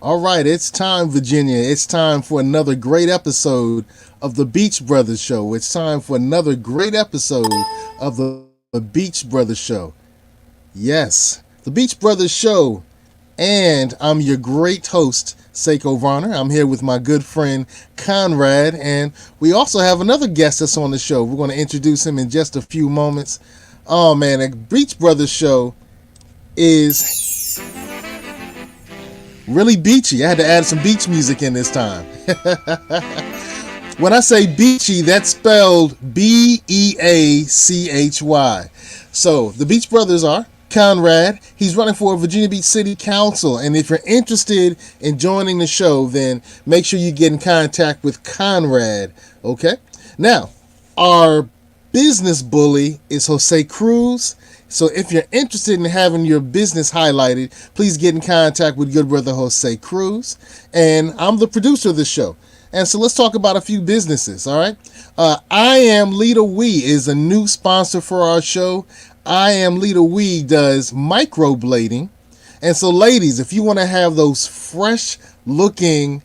All right, it's time, Virginia. It's time for another great episode of the Beach Brothers Show. It's time for another great episode of the Beach Brothers Show. Yes, the Beach Brothers Show. And I'm your great host, Seiko Varner. I'm here with my good friend, Conrad. And we also have another guest that's on the show. We're going to introduce him in just a few moments. Oh, man, the Beach Brothers Show is really beachy. I had to add some beach music in this time. When I say beachy, that's spelled Beachy. So the Beach Brothers are Conrad. He's running for Virginia Beach City Council. And if you're interested in joining the show, then make sure you get in contact with Conrad. Okay? Now, our business bully is Jose Cruz. So if you're interested in having your business highlighted, please get in contact with good brother Jose Cruz. And I'm the producer of the show. And so let's talk about a few businesses, all right? I Am Lita Wee is a new sponsor for our show. I Am Lita Wee does microblading. And so, ladies, if you want to have those fresh looking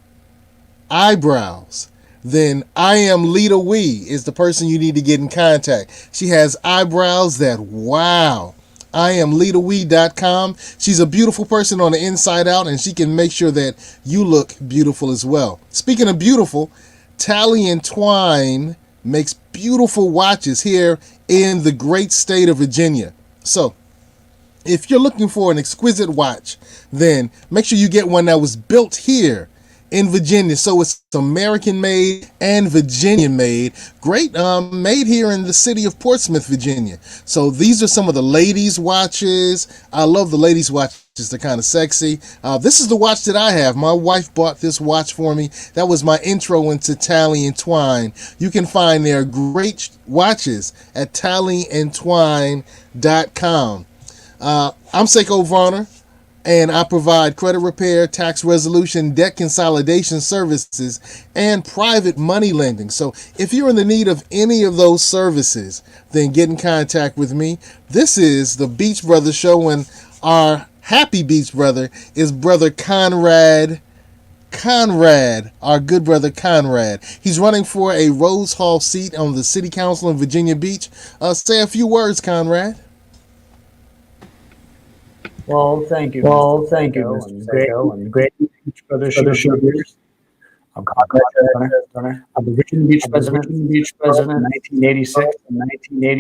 eyebrows, then I Am Lita Wee is the person you need to get in contact. She has eyebrows that wow. IamLitaWee.com. She's a beautiful person on the inside out, and she can make sure that you look beautiful as well. Speaking of beautiful, Tally and Twine makes beautiful watches here in the great state of Virginia. So, if you're looking for an exquisite watch, then make sure you get one that was built here in Virginia. So it's American made and Virginian made. Great, made here in the city of Portsmouth, Virginia. So these are some of the ladies' watches. I love the ladies' watches. They're kind of sexy. This is the watch that I have. My wife bought this watch for me. That was my intro into Tally and Twine. You can find their great watches at tallyandtwine.com. I'm Seiko Varner, and I provide credit repair, tax resolution, debt consolidation services, and private money lending. So if you're in the need of any of those services, then get in contact with me. This is the Beach Brothers Show, and our happy beach brother is brother Conrad. Conrad, our good brother Conrad. He's running for a Rose Hall seat on the City Council in Virginia Beach. Say a few words, Conrad. Well, thank you, Mr. Seiko, and great brother show viewers. I'm Conrad. I'm the Virginia Beach president. 1986. I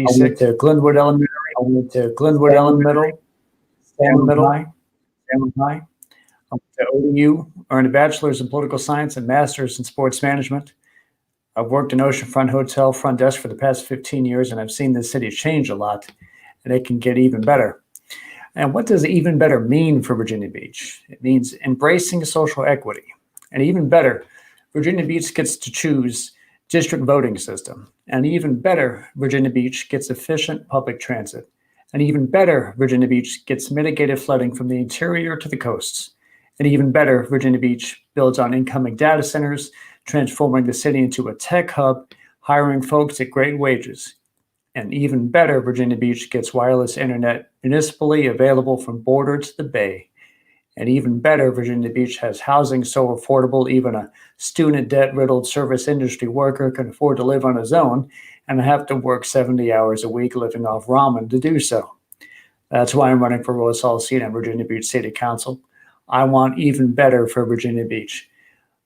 went to Glenwood Elementary. Stanley High. I went to ODU, earned a bachelor's in political science and master's in sports management. I've worked in Oceanfront Hotel front desk for the past 15 years, and I've seen this city change a lot, and it can get even better. And what does even better mean for Virginia Beach? It means embracing social equity. And even better, Virginia Beach gets to choose district voting system. And even better, Virginia Beach gets efficient public transit. And even better, Virginia Beach gets mitigated flooding from the interior to the coasts. And even better, Virginia Beach builds on incoming data centers, transforming the city into a tech hub, hiring folks at great wages. And even better, Virginia Beach gets wireless internet municipally available from border to the bay. And even better, Virginia Beach has housing so affordable even a student debt-riddled service industry worker can afford to live on his own and have to work 70 hours a week living off ramen to do so. That's why I'm running for Rose Hall seat on Virginia Beach City Council. I want even better for Virginia Beach.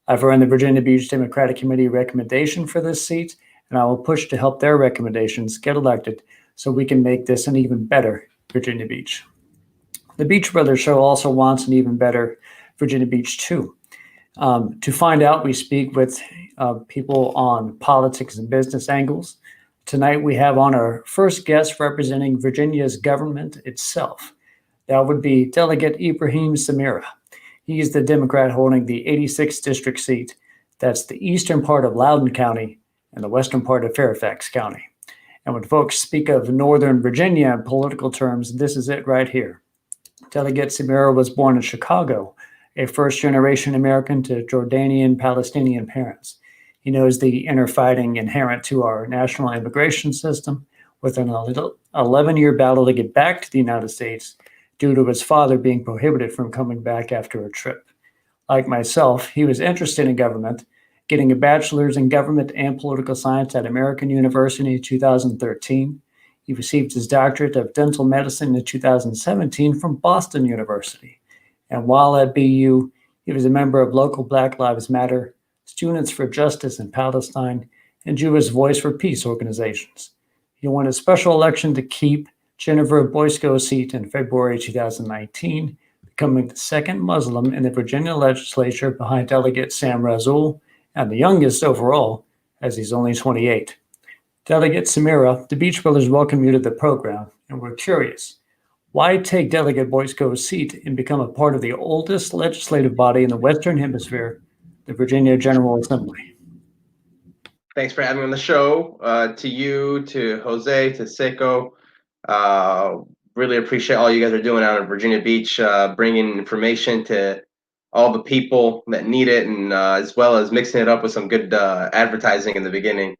I've earned the Virginia Beach Democratic Committee recommendation for this seat, and I will push to help their recommendations get elected so we can make this an even better Virginia Beach. The Beach Brothers Show also wants an even better Virginia Beach too. To find out, we speak with people on politics and business angles. Tonight we have on our first guest representing Virginia's government itself. That would be Delegate Ibrheem Samirah. He is the Democrat holding the 86th district seat. That's the eastern part of Loudoun County and the western part of Fairfax County. And when folks speak of Northern Virginia in political terms, this is it right here. Delegate Samirah was born in Chicago, a first-generation American to Jordanian Palestinian parents. He knows the inner fighting inherent to our national immigration system with an 11-year battle to get back to the United States due to his father being prohibited from coming back after a trip. Like myself, he was interested in government, getting a bachelor's in government and political science at American University in 2013. He received his doctorate of dental medicine in 2017 from Boston University. And while at BU, he was a member of local Black Lives Matter, Students for Justice in Palestine, and Jewish Voice for Peace organizations. He won a special election to keep Jennifer Boysko's seat in February 2019, becoming the second Muslim in the Virginia legislature behind Delegate Sam Razul, and the youngest overall, as he's only 28. Delegate Samirah, the Beach Brothers welcome you to the program, and we're curious. Why take Delegate Boysko's seat and become a part of the oldest legislative body in the Western Hemisphere, the Virginia General Assembly? Thanks for having me on the show. To you, to Jose, to Seiko. Really appreciate all you guys are doing out in Virginia Beach, bringing information to all the people that need it, and as well as mixing it up with some good advertising in the beginning.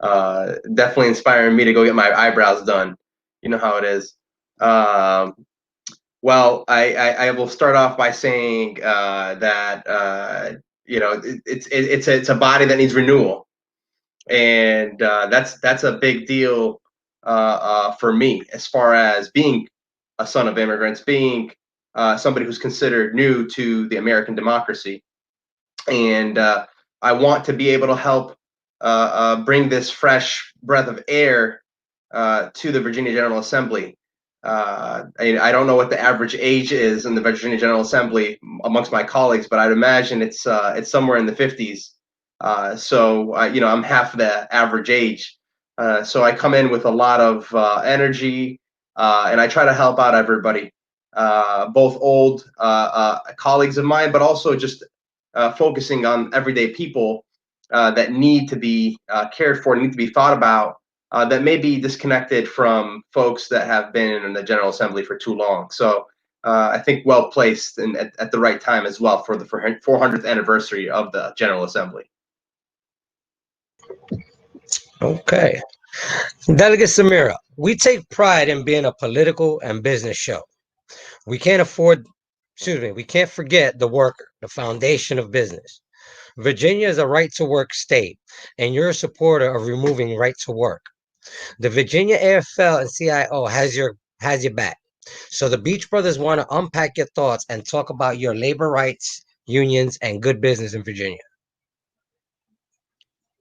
Definitely inspiring me to go get my eyebrows done. You know how it is. Well, I will start off by saying that it's a body that needs renewal, and that's a big deal for me as far as being a son of immigrants, being somebody who's considered new to the American democracy, and I want to be able to help bring this fresh breath of air to the Virginia General Assembly. I don't know what the average age is in the Virginia General Assembly amongst my colleagues, but I'd imagine it's somewhere in the 50s. So I'm half the average age. So I come in with a lot of energy, and I try to help out everybody, both old colleagues of mine, but also just focusing on everyday people that need to be cared for, need to be thought about, that may be disconnected from folks that have been in the General Assembly for too long. So I think well placed and at the right time as well for the 400th anniversary of the General Assembly. Okay. Delegate Samirah, we take pride in being a political and business show. We can't forget the worker, the foundation of business. Virginia is a right to work state, and you're a supporter of removing right to work. The Virginia AFL and CIO has your back. So the Beach Brothers want to unpack your thoughts and talk about your labor rights, unions, and good business in Virginia.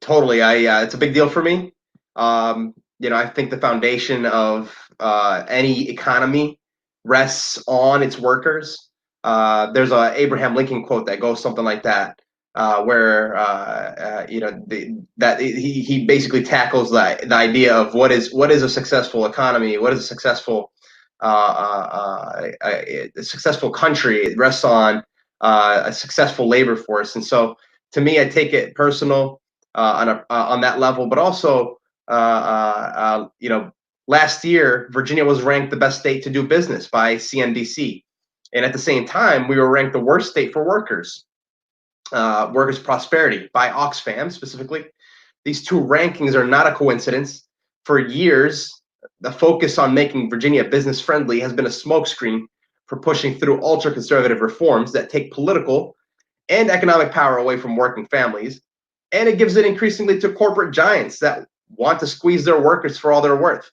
Totally, it's a big deal for me. I think the foundation of any economy rests on its workers. There's a Abraham Lincoln quote that goes something like that, where he basically tackles the idea of what is a successful economy, what is a successful country. It rests on a successful labor force, and so to me, I take it personal on that level, but also last year Virginia was ranked the best state to do business by CNBC, and at the same time we were ranked the worst state for workers prosperity by Oxfam specifically. These two rankings are not a coincidence. For years, the focus on making Virginia business friendly has been a smokescreen for pushing through ultra conservative reforms that take political and economic power away from working families, and it gives it increasingly to corporate giants that want to squeeze their workers for all they're worth.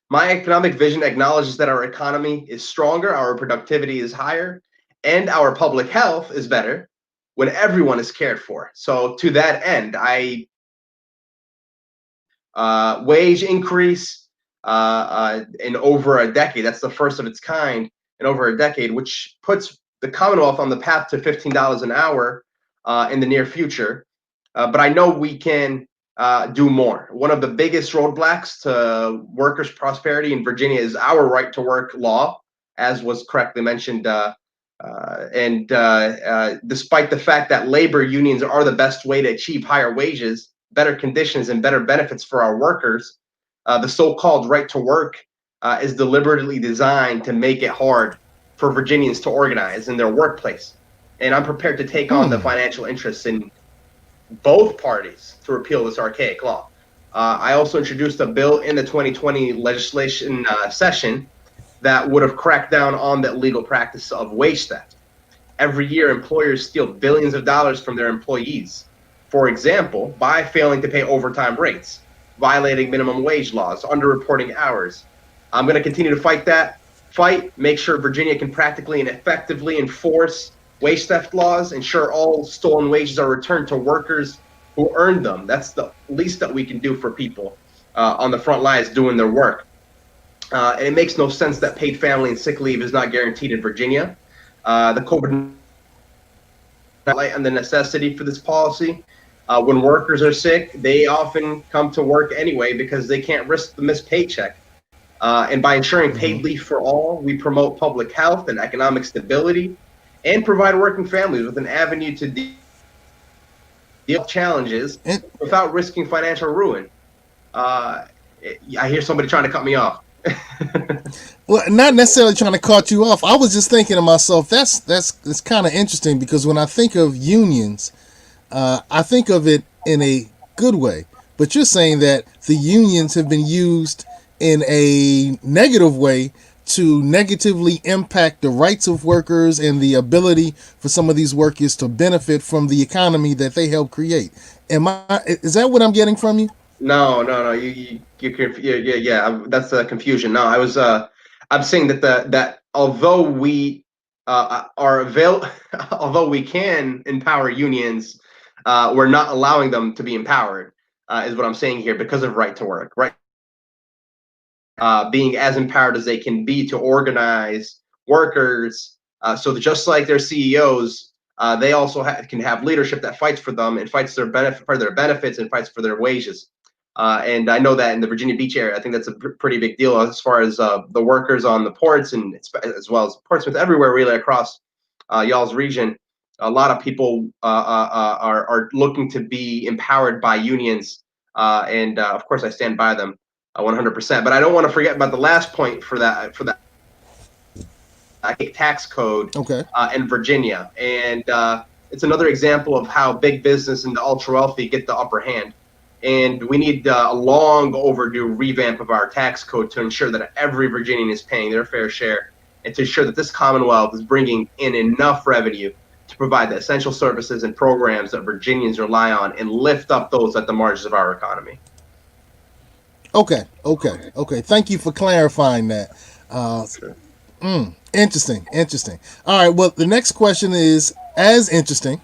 My economic vision acknowledges that our economy is stronger, our productivity is higher, and our public health is better when everyone is cared for. So to that end, wage increase in over a decade. That's the first of its kind in over a decade, which puts the Commonwealth on the path to $15 an hour in the near future. But I know we can do more. One of the biggest roadblocks to workers' prosperity in Virginia is our right to work law, as was correctly mentioned. Despite the fact that labor unions are the best way to achieve higher wages, better conditions, and better benefits for our workers, the so-called right to work is deliberately designed to make it hard for Virginians to organize in their workplace. And I'm prepared to take on the financial interests in both parties to repeal this archaic law. I also introduced a bill in the 2020 legislation session that would have cracked down on the illegal practice of wage theft. Every year, employers steal billions of dollars from their employees. For example, by failing to pay overtime rates, violating minimum wage laws, underreporting hours. I'm going to continue to fight that fight, make sure Virginia can practically and effectively enforce wage theft laws, ensure all stolen wages are returned to workers who earned them. That's the least that we can do for people on the front lines doing their work. And it makes no sense that paid family and sick leave is not guaranteed in Virginia. The COVID and the necessity for this policy. When workers are sick, they often come to work anyway because they can't risk the missed paycheck. And by ensuring paid leave for all, we promote public health and economic stability and provide working families with an avenue to deal with challenges without risking financial ruin. I hear somebody trying to cut me off. Well, not necessarily trying to cut you off. I was just thinking to myself, that's kind of interesting, because when I think of unions, I think of it in a good way. But you're saying that the unions have been used in a negative way to negatively impact the rights of workers and the ability for some of these workers to benefit from the economy that they help create. Is that what I'm getting from you? No. Yeah. That's a confusion. No, I'm saying that although we although we can empower unions, we're not allowing them to be empowered. Is what I'm saying here, because of right to work, right? Being as empowered as they can be to organize workers, so that just like their CEOs, they also can have leadership that fights for them and fights their benefits and fights for their wages. And I know that in the Virginia Beach area, I think that's a pretty big deal as far as the workers on the ports, and as well as Portsmouth, everywhere really across y'all's region. A lot of people are looking to be empowered by unions, and of course I stand by them 100%. But I don't want to forget about the last point for that tax code Okay. in Virginia, and it's another example of how big business and the ultra wealthy get the upper hand. And we need a long overdue revamp of our tax code to ensure that every Virginian is paying their fair share, and to ensure that this Commonwealth is bringing in enough revenue to provide the essential services and programs that Virginians rely on and lift up those at the margins of our economy. Okay. Thank you for clarifying that. Sure. Interesting. All right. Well, the next question is as interesting.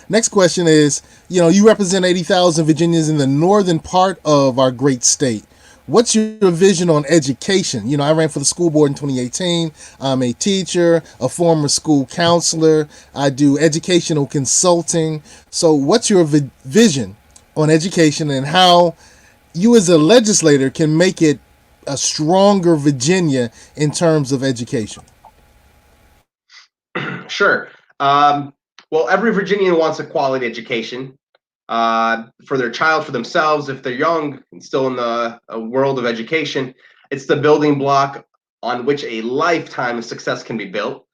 Next question is, you represent 80,000 Virginians in the northern part of our great state. What's your vision on education? I ran for the school board in 2018. I'm a teacher, a former school counselor. I do educational consulting. So what's your vision on education, and how you as a legislator can make it a stronger Virginia in terms of education? Sure. Well, every Virginian wants a quality education for their child, for themselves, if they're young and still in the world of education. It's the building block on which a lifetime of success can be built.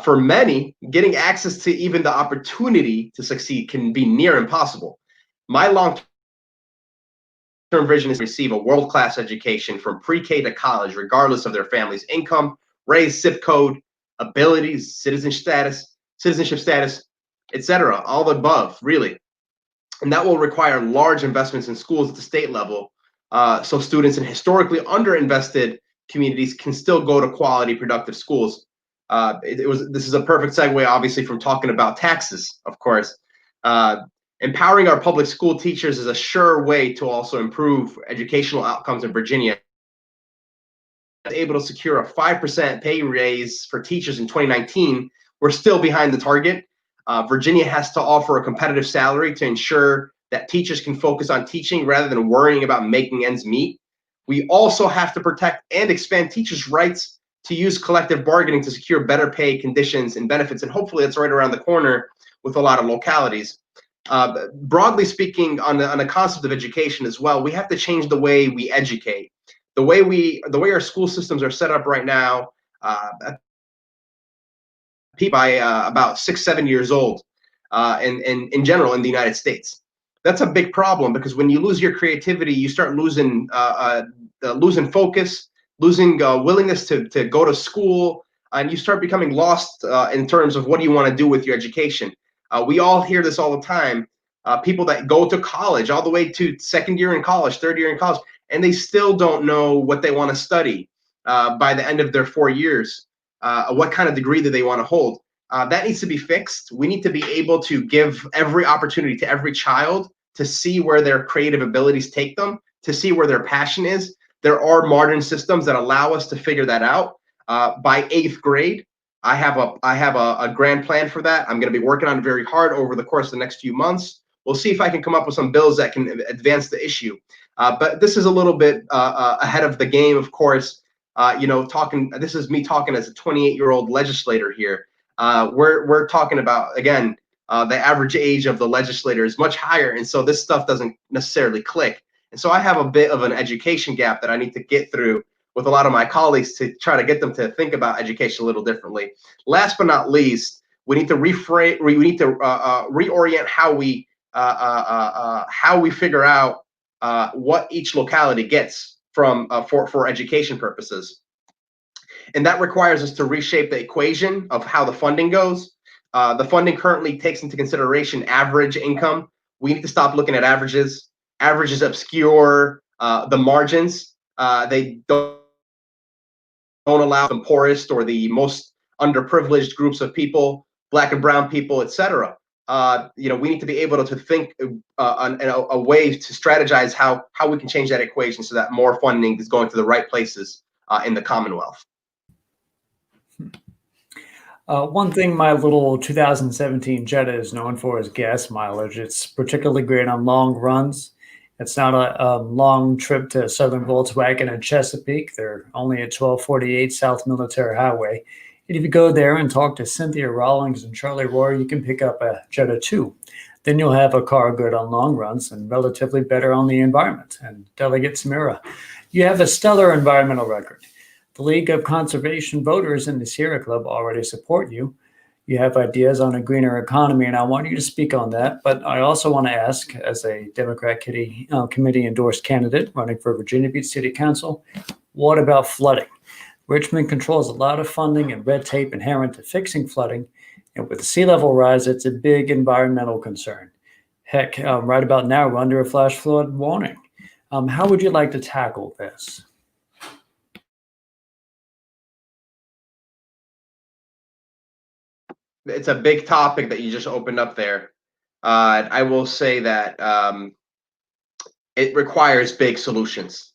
For many, getting access to even the opportunity to succeed can be near impossible. My long-term vision is to receive a world-class education from pre-K to college, regardless of their family's income, race, zip code, abilities, citizenship status, etc. All the above, really. And that will require large investments in schools at the state level, so students in historically underinvested communities can still go to quality, productive schools. This is a perfect segue, obviously, from talking about taxes, of course. Empowering our public school teachers is a sure way to also improve educational outcomes in Virginia. Able to secure a 5% pay raise for teachers in 2019, we're still behind the target. Virginia has to offer a competitive salary to ensure that teachers can focus on teaching rather than worrying about making ends meet. We also have to protect and expand teachers' rights to use collective bargaining to secure better pay conditions and benefits, and hopefully that's right around the corner with a lot of localities. Broadly speaking, on the concept of education as well, we have to change the way we educate. The way our school systems are set up right now, by about 6-7 years old, in general in the United States. That's a big problem, because when you lose your creativity, you start losing focus, losing willingness to go to school, and you start becoming lost in terms of what do you want to do with your education. We all hear this all the time. People that go to college all the way to second year in college, third year in college, and they still don't know what they want to study by the end of their 4 years. What kind of degree do they want to hold? That needs to be fixed. We need to be able to give every opportunity to every child to see where their creative abilities take them, to see where their passion is. There are modern systems that allow us to figure that out. By 8th grade, I have a grand plan for that. I'm going to be working on it very hard over the course of the next few months. We'll see if I can come up with some bills that can advance the issue. But this is a little bit ahead of the game, of course. This is me talking as a 28-year-old legislator here. We're talking about, again, the average age of the legislator is much higher, and so this stuff doesn't necessarily click. And so I have a bit of an education gap that I need to get through with a lot of my colleagues to try to get them to think about education a little differently. Last but not least, we need to reorient how we figure out what each locality gets from for education purposes. And that requires us to reshape the equation of how the funding goes. The funding currently takes into consideration average income. We need to stop looking at averages. Averages obscure the margins. They don't allow the poorest or the most underprivileged groups of people, Black and brown people, etc. We need to be able to think a way to strategize how we can change that equation so that more funding is going to the right places in the Commonwealth. One thing my little 2017 Jetta is known for is gas mileage. It's particularly great on long runs. It's not a long trip to Southern Volkswagen and Chesapeake. They're only at 1248 South Military Highway. And if you go there and talk to Cynthia Rawlings and Charlie Roy, you can pick up a Jetta 2. Then you'll have a car good on long runs and relatively better on the environment. And Delegate Samirah, you have a stellar environmental record. The League of Conservation Voters and the Sierra Club already support you. You have ideas on a greener economy, and I want you to speak on that. But I also want to ask, as a Democrat committee-endorsed candidate running for Virginia Beach City Council, what about flooding? Richmond controls a lot of funding and red tape inherent to fixing flooding. And with the sea level rise, it's a big environmental concern. Heck, right about now, we're under a flash flood warning. How would you like to tackle this? It's a big topic that you just opened up there. I will say that it requires big solutions.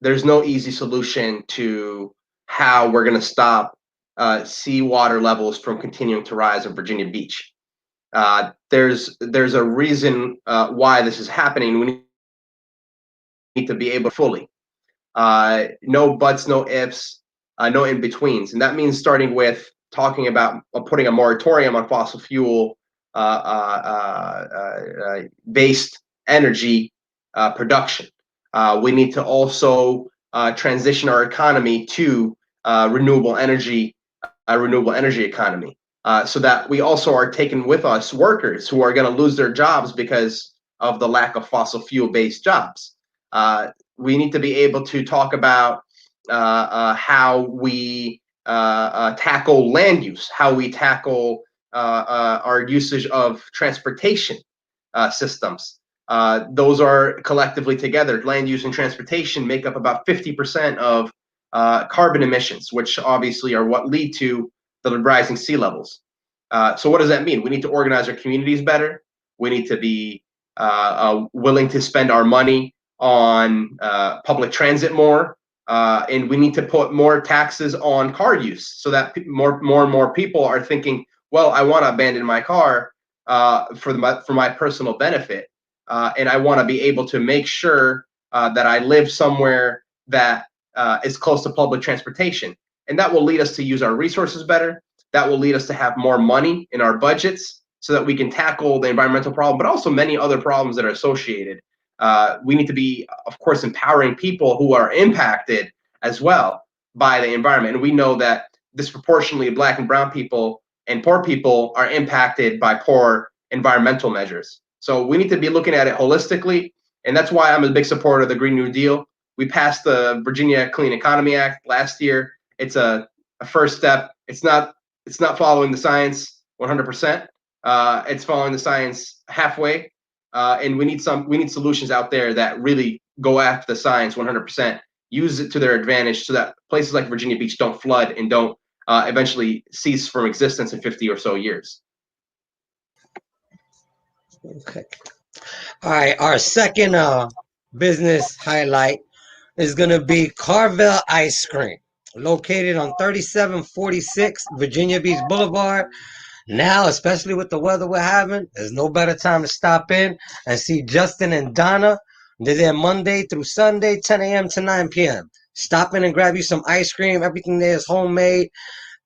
There's no easy solution to how we're going to stop seawater levels from continuing to rise in Virginia Beach. There's a reason why this is happening. We need to be able to fully. No buts, no ifs, no in-betweens. And that means starting with talking about putting a moratorium on fossil fuel based energy production. We need to also transition our economy to renewable energy economy, so that we also are taking with us workers who are going to lose their jobs because of the lack of fossil fuel based jobs. We need to be able to talk about how we tackle land use, how we tackle our usage of transportation systems. Those are collectively together, land use and transportation make up about 50% of carbon emissions, which obviously are what lead to the rising sea levels. So what does that mean? We need to organize our communities better. We need to be willing to spend our money on public transit more. And we need to put more taxes on car use so that more and more people are thinking, well, I want to abandon my car for my personal benefit. And I want to be able to make sure that I live somewhere that is close to public transportation. And that will lead us to use our resources better. That will lead us to have more money in our budgets so that we can tackle the environmental problem, but also many other problems that are associated. We need to be, of course, empowering people who are impacted as well by the environment. And we know that disproportionately Black and brown people and poor people are impacted by poor environmental measures. So we need to be looking at it holistically. And that's why I'm a big supporter of the Green New Deal. We passed the Virginia Clean Economy Act last year. It's a first step It's not following the science 100%. It's following the science halfway, and we need solutions out there that really go after the science 100%, use it to their advantage, so that places like Virginia Beach don't flood and don't eventually cease from existence in 50 or so years. Okay. All right. Our second business highlight is going to be Carvel Ice Cream, located on 3746 Virginia Beach Boulevard. Now, especially with the weather we're having, there's no better time to stop in and see Justin and Donna. They're there Monday through Sunday, 10 a.m. to 9 p.m. Stop in and grab you some ice cream. Everything there is homemade,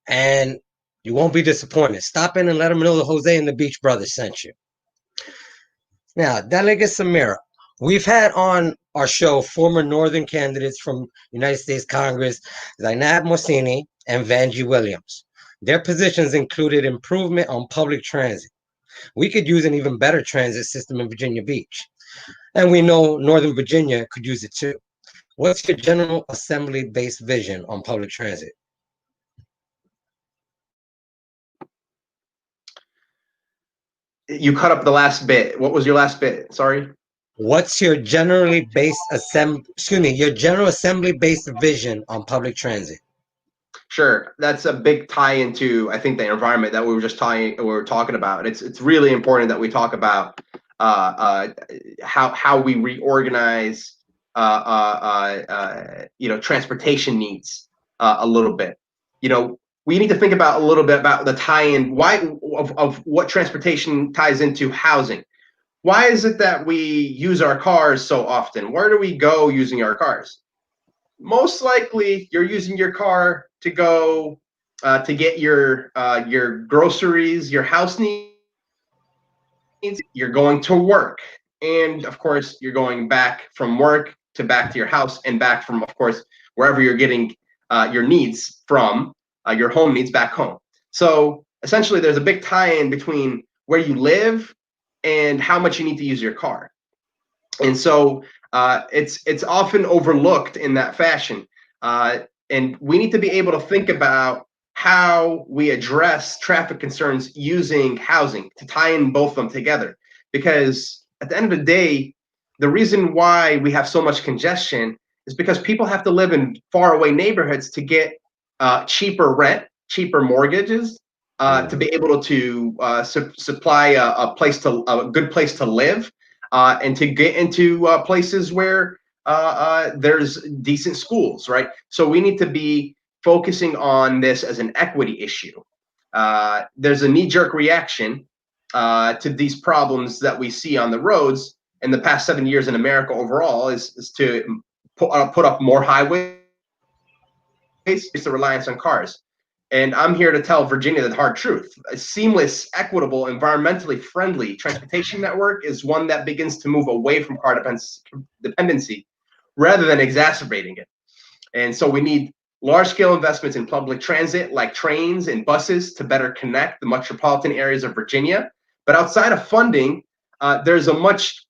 and you won't be disappointed. Stop in and let them know that Jose and the Beach Brothers sent you. Now, Delegate Samirah, we've had on our show former Northern candidates from United States Congress, Zainab Mohseni and Vanjie Williams. Their positions included improvement on public transit. We could use an even better transit system in Virginia Beach. And we know Northern Virginia could use it too. What's your General Assembly-based vision on public transit? You cut up the last bit. What was your last bit? Sorry. What's your General Assembly-based vision on public transit? Sure, that's a big tie into, I think, the environment that we were talking about. It's really important that we talk about how we reorganize transportation needs a little bit. We need to think about a little bit about the tie-in of what transportation ties into housing. Why is it that we use our cars so often? Where do we go using our cars? Most likely, you're using your car to go to get your groceries, your house needs. You're going to work, and of course, you're going back from work to back to your house, and back from, of course, wherever you're getting your needs from, your home needs back home. So essentially, there's a big tie-in between where you live and how much you need to use your car. And so it's often overlooked in that fashion. And we need to be able to think about how we address traffic concerns using housing to tie in both of them together. Because at the end of the day, the reason why we have so much congestion is because people have to live in faraway neighborhoods to get cheaper rent, cheaper mortgages, to be able to supply a good place to live, and to get into places where there's decent schools, right? So we need to be focusing on this as an equity issue. There's a knee-jerk reaction to these problems that we see on the roads in the past 7 years in America overall is to put up more highways, the reliance on cars. And I'm here to tell Virginia the hard truth. A seamless, equitable, environmentally friendly transportation network is one that begins to move away from car dependency rather than exacerbating it. And so we need large-scale investments in public transit like trains and buses to better connect the metropolitan areas of Virginia. But outside of funding, there's much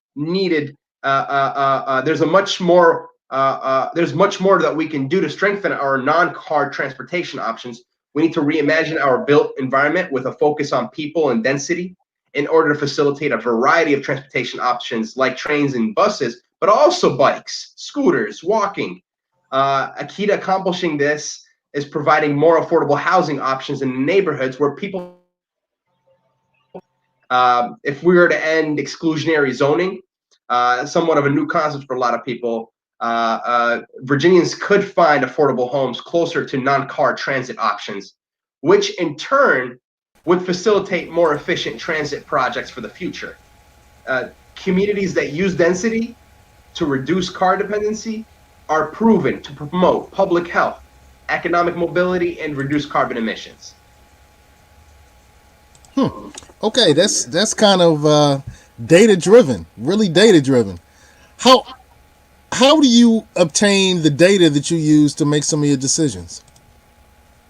more that we can do to strengthen our non-car transportation options. We need to reimagine our built environment with a focus on people and density in order to facilitate a variety of transportation options like trains and buses, but also bikes, scooters, walking. A key to accomplishing this is providing more affordable housing options in neighborhoods where people, if we were to end exclusionary zoning, somewhat of a new concept for a lot of people, Virginians could find affordable homes closer to non-car transit options, which in turn would facilitate more efficient transit projects for the future. Communities that use density to reduce car dependency are proven to promote public health, economic mobility, and reduce carbon emissions. Okay, that's kind of data driven, really data driven. How do you obtain the data that you use to make some of your decisions?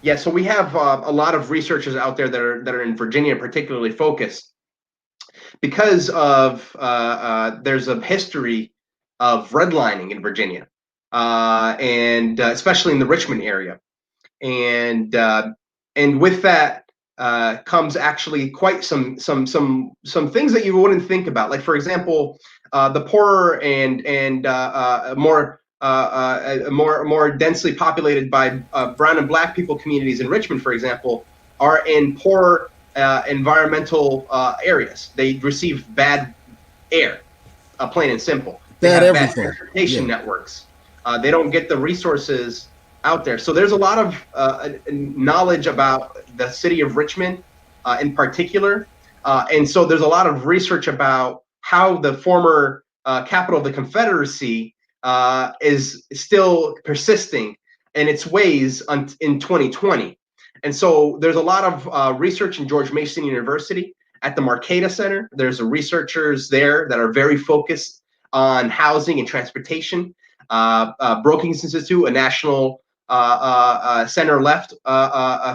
Yeah, so we have a lot of researchers out there that are in Virginia particularly focused because of there's a history of redlining in Virginia, and especially in the Richmond area. And And with that comes actually quite some things that you wouldn't think about. Like, for example, the poorer and more densely populated by brown and black people communities in Richmond, for example, are in poor environmental areas. They receive bad air, plain and simple. They Bad have bad everything. transportation Yeah. networks. They don't get the resources out there. So there's a lot of knowledge about the city of Richmond in particular. And so there's a lot of research about how the former capital of the Confederacy is still persisting in its ways in 2020. And so there's a lot of research in George Mason University at the Marcaida Center. There's researchers there that are very focused on housing and transportation. Brookings Institute, a national center-left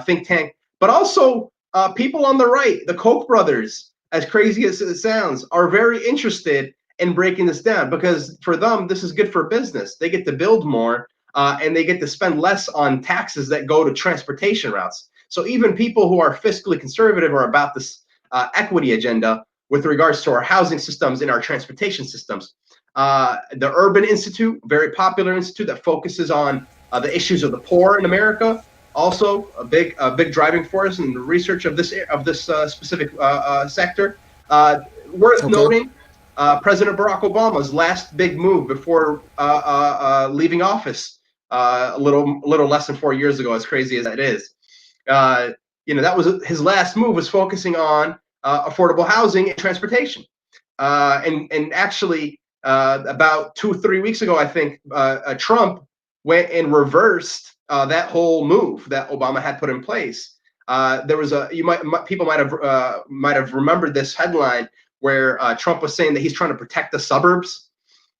think tank, but also people on the right, the Koch brothers, as crazy as it sounds, are very interested in breaking this down, because for them, this is good for business. They get to build more, and they get to spend less on taxes that go to transportation routes. So even people who are fiscally conservative are about this equity agenda with regards to our housing systems and our transportation systems. The Urban Institute, very popular institute that focuses on the issues of the poor in America, also a big driving force in the research of this specific sector. Worth noting, President Barack Obama's last big move before leaving office a little less than 4 years ago, as crazy as that is. That was his last move, was focusing on affordable housing and transportation. And actually, about 2-3 weeks ago, I think Trump went and reversed that whole move that Obama had put in place. There was people might have remembered this headline where Trump was saying that he's trying to protect the suburbs.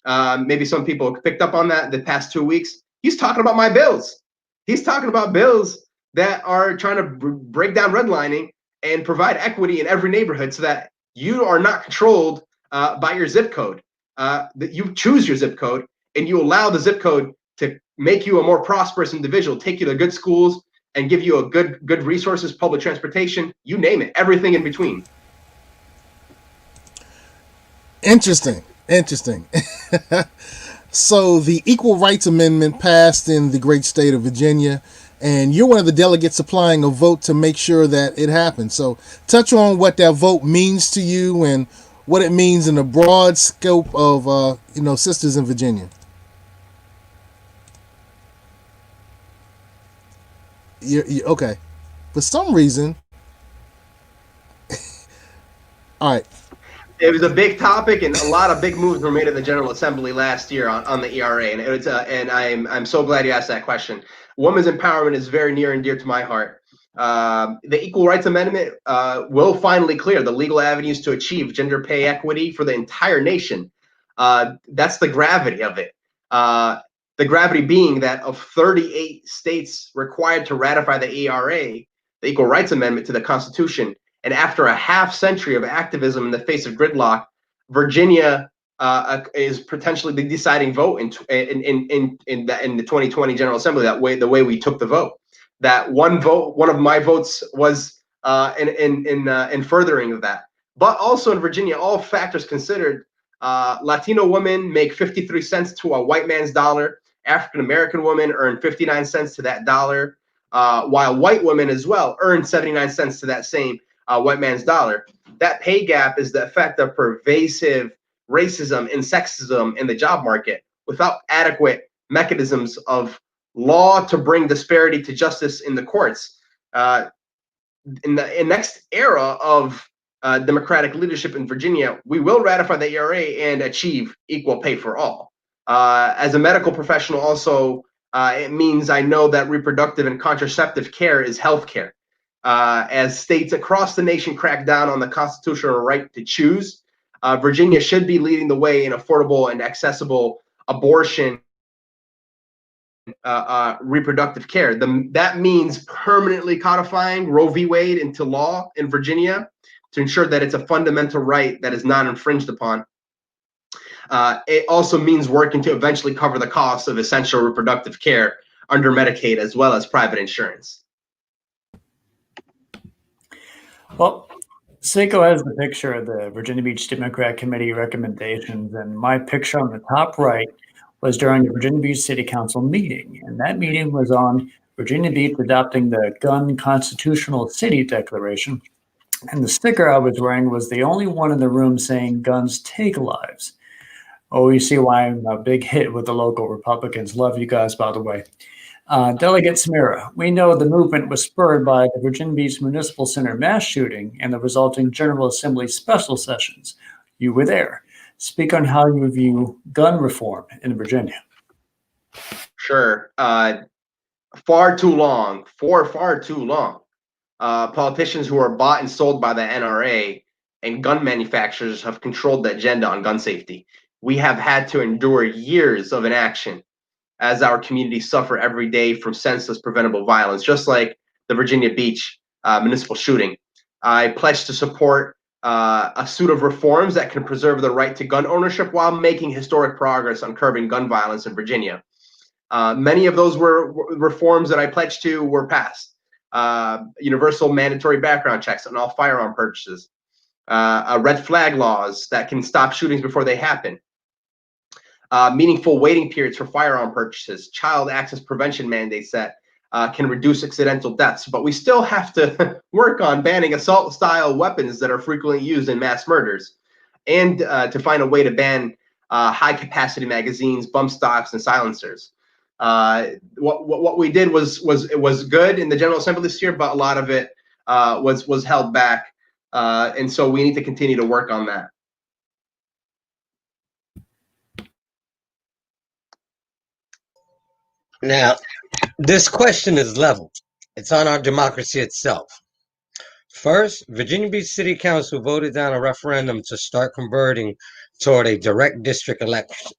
Maybe some people picked up on that the past 2 weeks. He's talking about my bills. He's talking about bills that are trying to break down redlining and provide equity in every neighborhood, so that you are not controlled by your zip code. That you choose your zip code, and you allow the zip code to make you a more prosperous individual, take you to good schools, and give you a good resources, public transportation, you name it, everything in between. Interesting. So the Equal Rights Amendment passed in the great state of Virginia, and you're one of the delegates supplying a vote to make sure that it happens. So touch on what that vote means to you and what it means in a broad scope of sisters in Virginia. Okay. For some reason, all right. It was a big topic, and a lot of big moves were made in the General Assembly last year on the ERA, and it was, and I'm so glad you asked that question. Women's empowerment is very near and dear to my heart. The Equal Rights Amendment will finally clear the legal avenues to achieve gender pay equity for the entire nation. That's the gravity of it. The gravity being that of 38 states required to ratify the ERA, the Equal Rights Amendment to the Constitution, and after a half century of activism in the face of gridlock, Virginia is potentially the deciding vote in the 2020 General Assembly. The way we took the vote, that one of my votes was in furthering of that. But also in Virginia, all factors considered, Latino women make 53 cents to a white man's dollar. African American women earn 59 cents to that dollar, while white women as well earn 79 cents to that same white man's dollar. That pay gap is the effect of pervasive racism and sexism in the job market, without adequate mechanisms of law to bring disparity to justice in the courts. In the next era of Democratic leadership in Virginia, we will ratify the ERA and achieve equal pay for all. As a medical professional, also, it means I know that reproductive and contraceptive care is health care. As states across the nation crack down on the constitutional right to choose, Virginia should be leading the way in affordable and accessible abortion, reproductive care. That means permanently codifying Roe v. Wade into law in Virginia to ensure that it's a fundamental right that is not infringed upon. It also means working to eventually cover the costs of essential reproductive care under Medicaid as well as private insurance. Well, Seiko has the picture of the Virginia Beach Democrat Committee recommendations, and my picture on the top right was during the Virginia Beach City Council meeting. And that meeting was on Virginia Beach adopting the Gun Constitutional City Declaration. And the sticker I was wearing was the only one in the room saying guns take lives. Oh, you see why I'm a big hit with the local Republicans. Love you guys, by the way. Delegate Samirah, we know the movement was spurred by the Virginia Beach Municipal Center mass shooting and the resulting General Assembly special sessions. You were there. Speak on how you view gun reform in Virginia. Sure. Far too long, for far too long, politicians who are bought and sold by the NRA and gun manufacturers have controlled the agenda on gun safety. We have had to endure years of inaction as our communities suffer every day from senseless preventable violence, just like the Virginia Beach municipal shooting. I pledge to support a suite of reforms that can preserve the right to gun ownership while making historic progress on curbing gun violence in Virginia. Many of those reforms that I pledged to were passed. Universal mandatory background checks on all firearm purchases, red flag laws that can stop shootings before they happen, meaningful waiting periods for firearm purchases, child access prevention mandates that can reduce accidental deaths. But we still have to work on banning assault-style weapons that are frequently used in mass murders, and to find a way to ban high-capacity magazines, bump stocks, and silencers. What we did was good in the General Assembly this year, but a lot of it was held back, and so we need to continue to work on that. Now, this question is level. It's on our democracy itself. First, Virginia Beach City Council voted down a referendum to start converting toward a direct district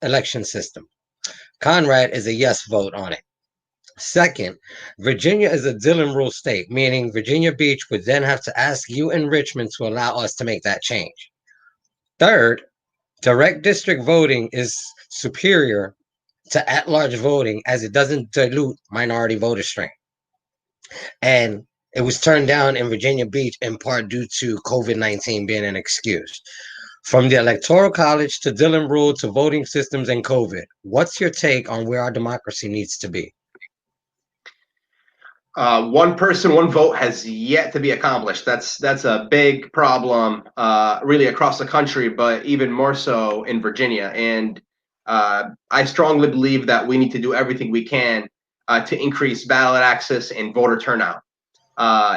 election system. Conrad is a yes vote on it. Second, Virginia is a Dillon rule state, meaning Virginia Beach would then have to ask you in Richmond to allow us to make that change. Third, direct district voting is superior to at-large voting as it doesn't dilute minority voter strength. And it was turned down in Virginia Beach in part due to COVID-19 being an excuse. From the Electoral College to Dillon rule to voting systems and COVID, what's your take on where our democracy needs to be? One person, one vote has yet to be accomplished. That's a big problem, really across the country, but even more so in Virginia. And I strongly believe that we need to do everything we can to increase ballot access and voter turnout.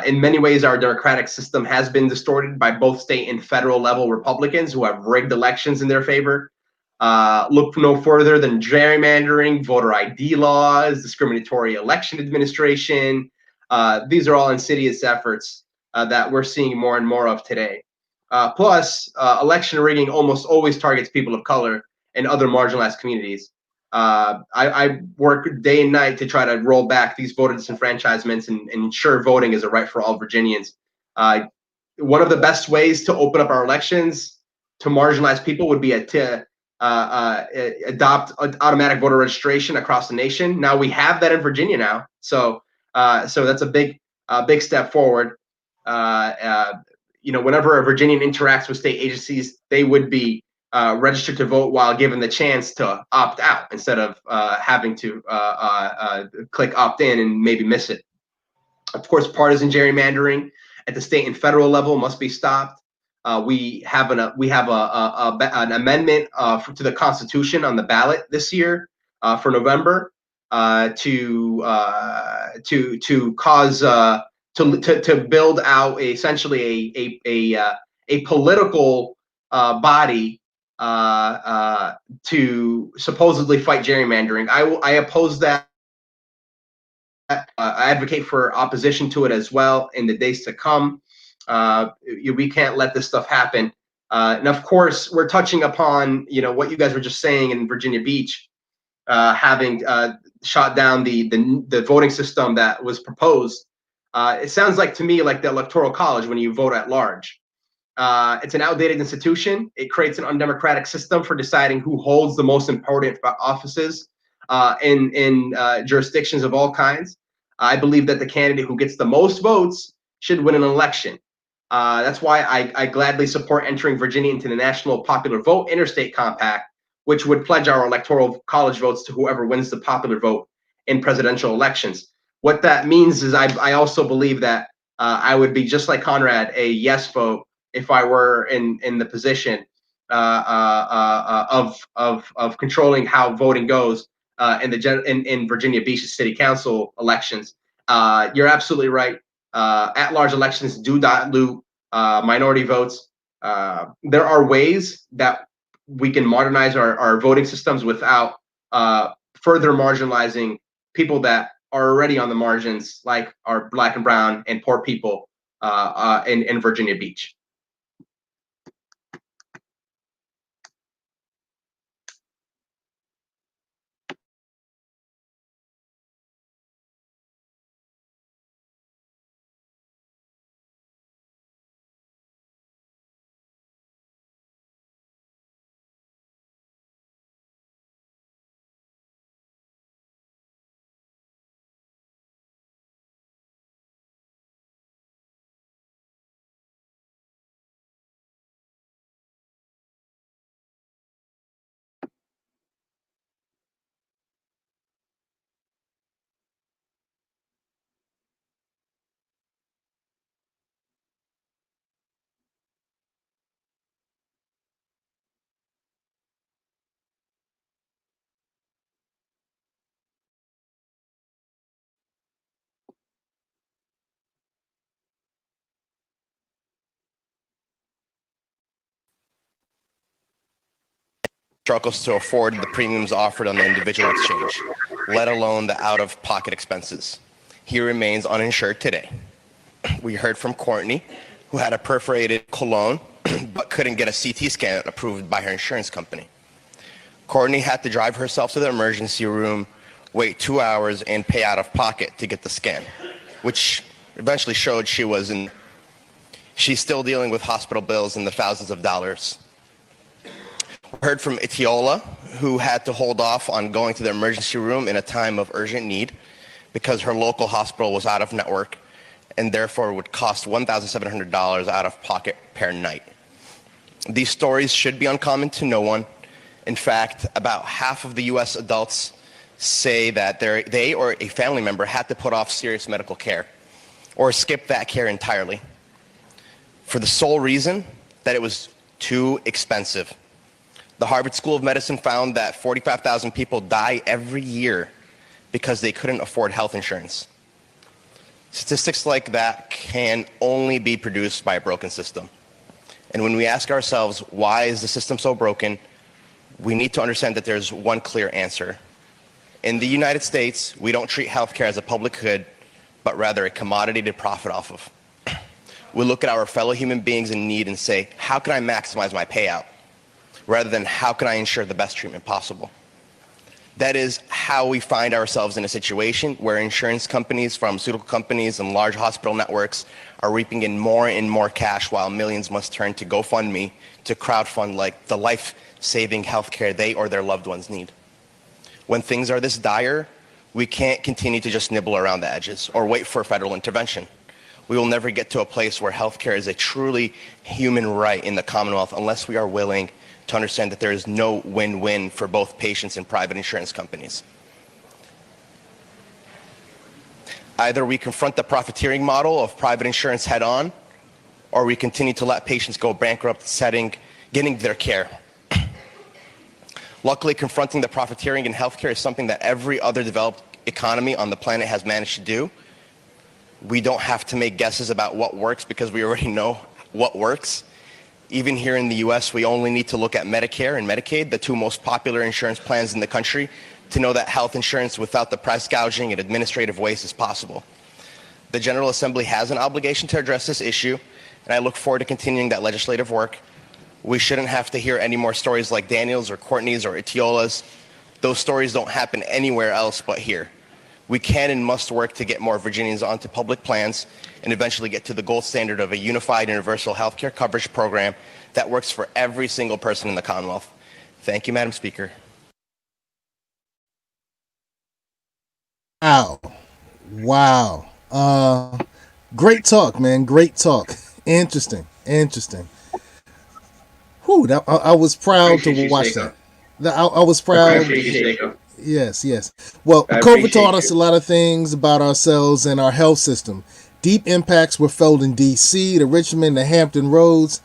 In many ways, our democratic system has been distorted by both state and federal level Republicans who have rigged elections in their favor. Look no further than gerrymandering, voter ID laws, discriminatory election administration. These are all insidious efforts that we're seeing more and more of today. Plus, election rigging almost always targets people of color and other marginalized communities. I work day and night to try to roll back these voter disenfranchisements and ensure voting is a right for all Virginians. One of the best ways to open up our elections to marginalized people would be to adopt automatic voter registration across the nation. Now we have that in Virginia now, so that's a big step forward. Whenever a Virginian interacts with state agencies, they would be registered to vote while given the chance to opt out instead of having to click opt in and maybe miss it. Of course, partisan gerrymandering at the state and federal level must be stopped. We have an amendment to the Constitution on the ballot this year for November to build out essentially a political body to supposedly fight gerrymandering. I oppose that. I advocate for opposition to it as well in the days to come. We can't let this stuff happen. And of course, we're touching upon what you guys were just saying in Virginia Beach, having shot down the voting system that was proposed. It sounds like to me like the Electoral College when you vote at large. It's an outdated institution. It creates an undemocratic system for deciding who holds the most important offices in jurisdictions of all kinds. I believe that the candidate who gets the most votes should win an election. That's why I gladly support entering Virginia into the National Popular Vote Interstate Compact, which would pledge our electoral college votes to whoever wins the popular vote in presidential elections. What that means is I also believe that I would be just like Conrad, a yes vote, if I were in the position of controlling how voting goes in Virginia Beach's city council elections. You're absolutely right. At-large elections do dilute minority votes. There are ways that we can modernize our voting systems without further marginalizing people that are already on the margins, like our Black and brown and poor people in Virginia Beach. Struggles to afford the premiums offered on the individual exchange, let alone the out-of-pocket expenses. He remains uninsured today. We heard from Courtney, who had a perforated colon but couldn't get a CT scan approved by her insurance company. Courtney had to drive herself to the emergency room, wait 2 hours, and pay out of pocket to get the scan, which eventually showed she's still dealing with hospital bills in the thousands of dollars. We heard from Itiola, who had to hold off on going to the emergency room in a time of urgent need because her local hospital was out of network and therefore would cost $1,700 out of pocket per night. These stories should be uncommon to no one. In fact, about half of the U.S. adults say that they or a family member had to put off serious medical care or skip that care entirely for the sole reason that it was too expensive. The Harvard School of Medicine found that 45,000 people die every year because they couldn't afford health insurance. Statistics like that can only be produced by a broken system. And when we ask ourselves, why is the system so broken, we need to understand that there's one clear answer. In the United States, we don't treat healthcare as a public good, but rather a commodity to profit off of. We look at our fellow human beings in need and say, how can I maximize my payout? Rather than how can I ensure the best treatment possible? That is how we find ourselves in a situation where insurance companies, pharmaceutical companies, and large hospital networks are reaping in more and more cash while millions must turn to GoFundMe to crowdfund like the life-saving healthcare they or their loved ones need. When things are this dire, we can't continue to just nibble around the edges or wait for federal intervention. We will never get to a place where healthcare is a truly human right in the Commonwealth unless we are willing to understand that there is no win-win for both patients and private insurance companies. Either we confront the profiteering model of private insurance head-on, or we continue to let patients go bankrupt getting their care. Luckily, confronting the profiteering in healthcare is something that every other developed economy on the planet has managed to do. We don't have to make guesses about what works because we already know what works. Even here in the US, we only need to look at Medicare and Medicaid, the two most popular insurance plans in the country, to know that health insurance without the price gouging and administrative waste is possible. The General Assembly has an obligation to address this issue, and I look forward to continuing that legislative work. We shouldn't have to hear any more stories like Daniel's or Courtney's or Itiola's. Those stories don't happen anywhere else but here. We can and must work to get more Virginians onto public plans and eventually get to the gold standard of a unified universal health care coverage program that works for every single person in the Commonwealth. Thank you, Madam Speaker. Wow. Wow. Great talk, man. Great talk. Interesting. Interesting. Whew, I was proud to Appreciate you, watch Seiko. that. I was I proud. appreciate you, Seiko. Yes, yes. Well, I COVID taught appreciate us a you. lot of things about ourselves and our health system. Deep impacts were felt in D.C., the Richmond, the Hampton Roads,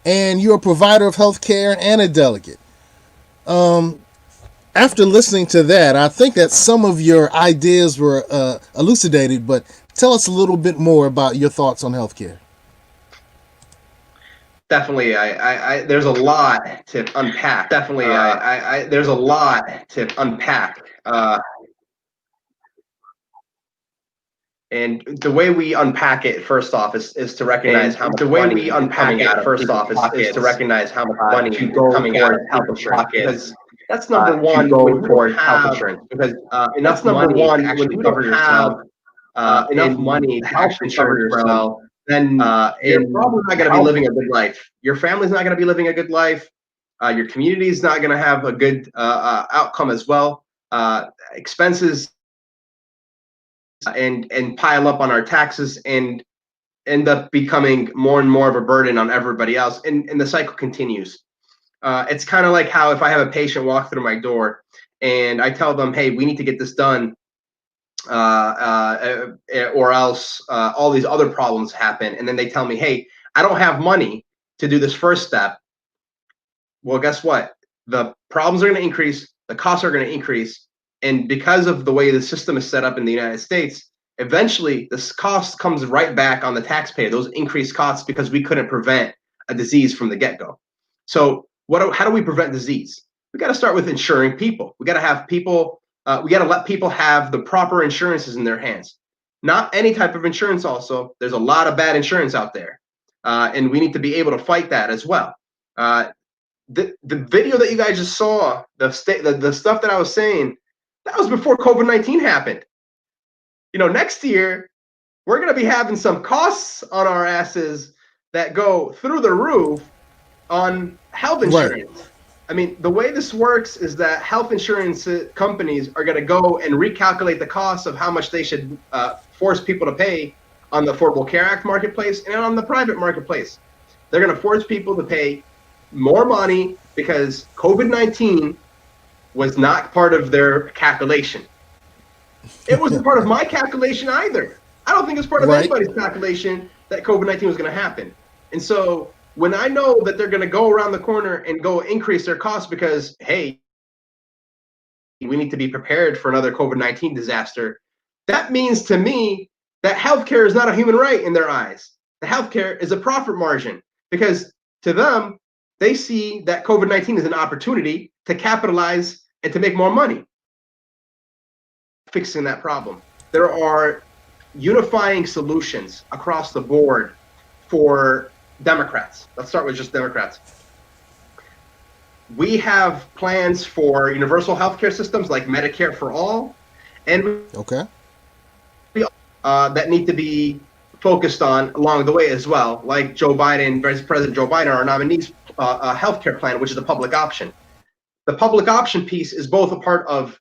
and you're a provider of health care and a delegate. After listening to that, I think that some of your ideas were elucidated, but tell us a little bit more about your thoughts on healthcare. Definitely, there's a lot to unpack. Definitely, there's a lot to unpack. And the way we unpack it, first off, is to recognize how much money coming out of people's pockets, is to recognize how much money to go coming out of towards health people's insurance, pockets. because That's number to one. go When you don't towards health have insurance, because enough that's number money to one. When actually you cover don't have yourself, enough in money the to health actually cover insurance realm, yourself, then you're in probably not going to be health, living a good life. Your family's not going to be living a good life. Your community's not going to have a good outcome as well. Expenses and pile up on our taxes and end up becoming more and more of a burden on everybody else, and the cycle continues. It's kind of like how if I have a patient walk through my door and I tell them, hey, we need to get this done, or else all these other problems happen, and then they tell me, hey, I don't have money to do this first step. Well, guess what? The problems are going to increase, the costs are going to increase, and because of the way the system is set up in the United States, eventually this cost comes right back on the taxpayer, those increased costs, because we couldn't prevent a disease from the get-go. So how do we prevent disease? We got to start with insuring people. We got to have people, we got to let people have the proper insurances in their hands. Not any type of insurance also. There's a lot of bad insurance out there, and we need to be able to fight that as well. The video that you guys just saw, the stuff that I was saying, that was before COVID-19 happened. Next year we're going to be having some costs on our asses that go through the roof on health insurance. Right. I mean, the way this works is that health insurance companies are going to go and recalculate the cost of how much they should force people to pay on the Affordable Care Act marketplace and on the private marketplace. They're going to force people to pay more money because COVID-19 was not part of their calculation. It wasn't part of my calculation either. I don't think it's part of Right. anybody's calculation that COVID-19 was going to happen. And so when I know that they're going to go around the corner and go increase their costs because, hey, we need to be prepared for another COVID-19 disaster, that means to me that healthcare is not a human right in their eyes. The healthcare is a profit margin because to them, they see that COVID-19 is an opportunity to capitalize and to make more money fixing that problem. There are unifying solutions across the board for Democrats. Let's start with just Democrats. We have plans for universal healthcare systems like Medicare for all, and Okay. that need to be focused on along the way as well, like Joe Biden, Vice President Joe Biden, our nominee's healthcare plan, which is a public option. The public option piece is both a part of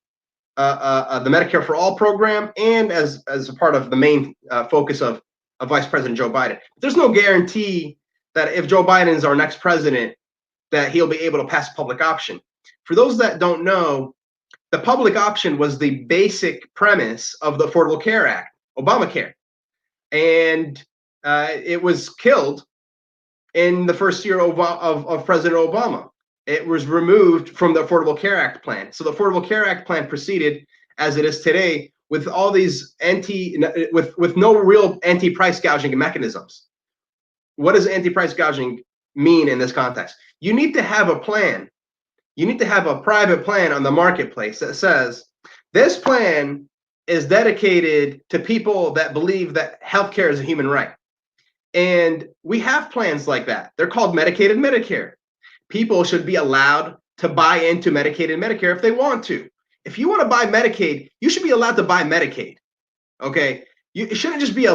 the Medicare for All program and as a part of the main focus of Vice President Joe Biden. There's no guarantee that if Joe Biden is our next president, that he'll be able to pass a public option. For those that don't know, the public option was the basic premise of the Affordable Care Act, Obamacare, and it was killed in the first year of President Obama. It was removed from the Affordable Care Act plan. So the Affordable Care Act plan proceeded as it is today with all these with no real anti-price gouging mechanisms. What does anti-price gouging mean in this context? You need to have a plan. You need to have a private plan on the marketplace that says this plan is dedicated to people that believe that healthcare is a human right. And we have plans like that. They're called Medicaid and Medicare. People should be allowed to buy into Medicaid and Medicare if they want to. If you want to buy Medicaid, you should be allowed to buy Medicaid. Okay, it shouldn't just be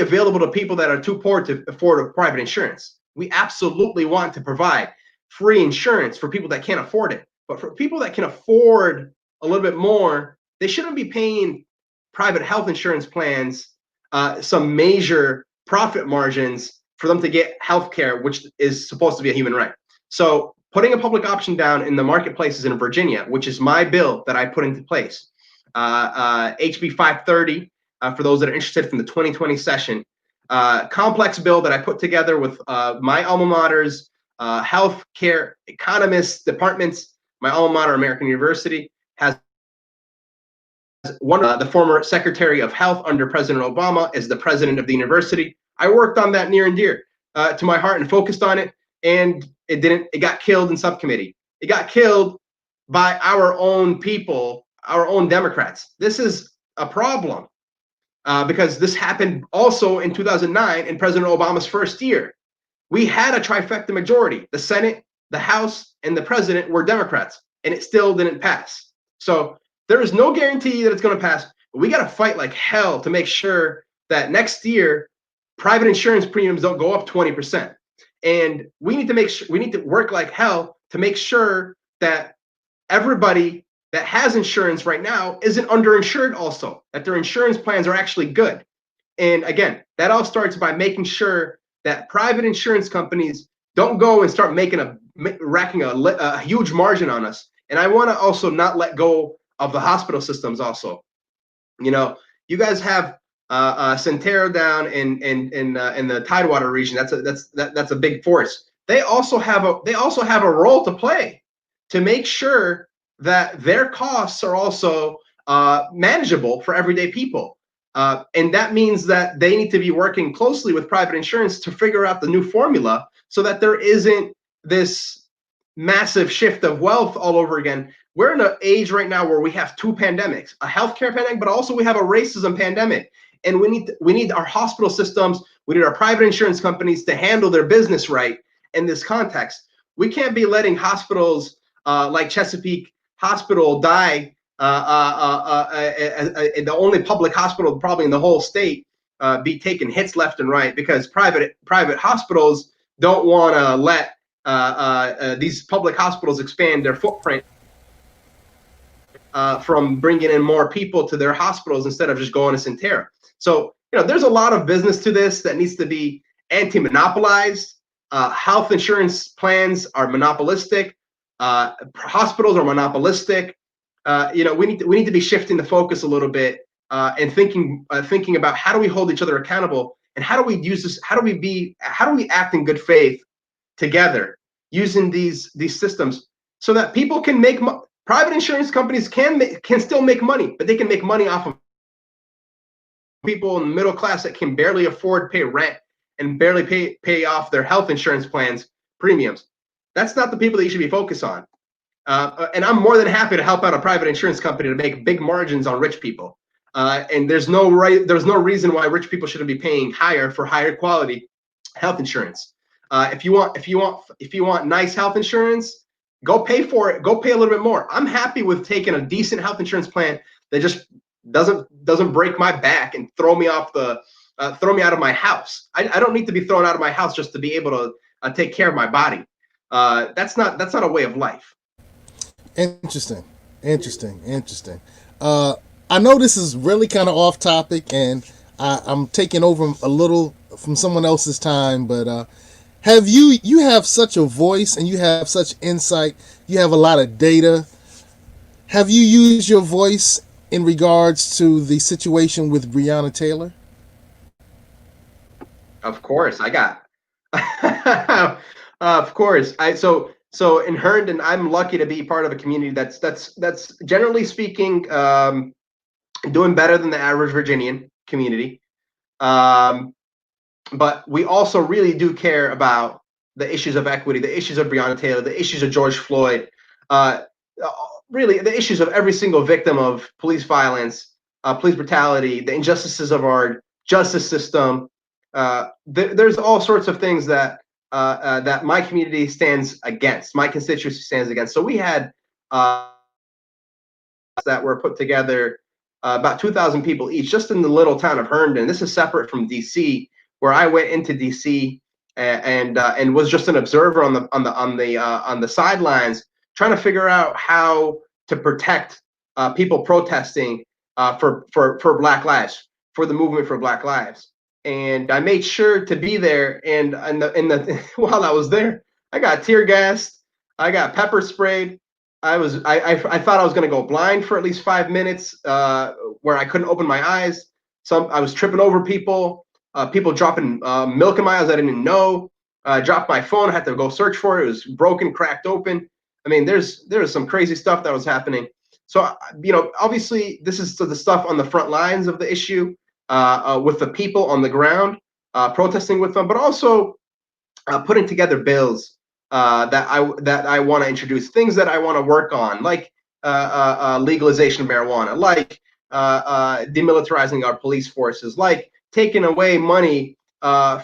available to people that are too poor to afford a private insurance. We absolutely want to provide free insurance for people that can't afford it. But for people that can afford a little bit more, they shouldn't be paying private health insurance plans some major profit margins for them to get health care, which is supposed to be a human right. So putting a public option down in the marketplaces in Virginia, which is my bill that I put into place, HB 530, for those that are interested from the 2020 session, complex bill that I put together with my alma mater's health care economists departments. My alma mater, American University, has one. The former Secretary of Health under President Obama is the president of the university. I worked on that near and dear to my heart and focused on it, and it got killed in subcommittee. It got killed by our own people, our own Democrats. This is a problem because this happened also in 2009 in President Obama's first year. We had a trifecta majority. The Senate, the House, and the president were Democrats, and it still didn't pass. So there is no guarantee that it's going to pass. But we got to fight like hell to make sure that next year private insurance premiums don't go up 20%. And we need to make sure, we need to work like hell to make sure that everybody that has insurance right now isn't underinsured also, that their insurance plans are actually good. And again, that all starts by making sure that private insurance companies don't go and start racking a huge margin on us. And I want to also not let go of the hospital systems also. You know, you guys have Centero down in the Tidewater region. That's a big force. They also have a role to play to make sure that their costs are also manageable for everyday people. And that means that they need to be working closely with private insurance to figure out the new formula so that there isn't this massive shift of wealth all over again. We're in an age right now where we have two pandemics, a healthcare pandemic, but also we have a racism pandemic. And we need our hospital systems, we need our private insurance companies to handle their business right in this context. We can't be letting hospitals like Chesapeake Hospital die, the only public hospital probably in the whole state, be taking hits left and right because private hospitals don't want to let these public hospitals expand their footprint from bringing in more people to their hospitals instead of just going to Centera. So, you know, there's a lot of business to this that needs to be anti-monopolized. Health insurance plans are monopolistic. Hospitals are monopolistic. You know, we need to be shifting the focus a little bit and thinking about how do we hold each other accountable and how do we use this? How do we act in good faith together using these systems so that people can make private insurance companies can still make money, but they can make money off of people in the middle class that can barely afford to pay rent and barely pay off their health insurance plans premiums. That's not the people that you should be focused on. And I'm more than happy to help out a private insurance company to make big margins on rich people. And there's no reason why rich people shouldn't be paying higher for higher quality health insurance. If you want nice health insurance, go pay for it. Go pay a little bit more. I'm happy with taking a decent health insurance plan that just doesn't break my back and throw me out of my house. I don't need to be thrown out of my house just to be able to take care of my body. That's not a way of life. Interesting. I know this is really kind of off topic, and I'm taking over a little from someone else's time, but have you have such a voice and you have such insight. You have a lot of data. Have you used your voice in regards to the situation with Breonna Taylor? Of course, I got. Of course, So in Herndon, I'm lucky to be part of a community that's generally speaking doing better than the average Virginian community. But we also really do care about the issues of equity, the issues of Breonna Taylor, the issues of George Floyd, really the issues of every single victim of police violence, police brutality, the injustices of our justice system. There's all sorts of things that my community stands against, my constituency stands against. So we had that were put together, about 2,000 people each, just in the little town of Herndon. This is separate from DC, where I went into DC and was just an observer on the sidelines, trying to figure out how to protect people protesting for Black lives, for the movement for Black lives. and I made sure to be there. And while I was there, I got tear gassed, I got pepper sprayed. I thought I was going to go blind for at least 5 minutes, where I couldn't open my eyes. I was tripping over people, people dropping milk in my eyes I didn't know. I dropped my phone. I had to go search for it. It was broken, cracked open. I mean, there was some crazy stuff that was happening. So, obviously, this is the stuff on the front lines of the issue, with the people on the ground, protesting with them, but also putting together bills that I want to introduce, things that I want to work on, like legalization of marijuana, like demilitarizing our police forces, like taking away money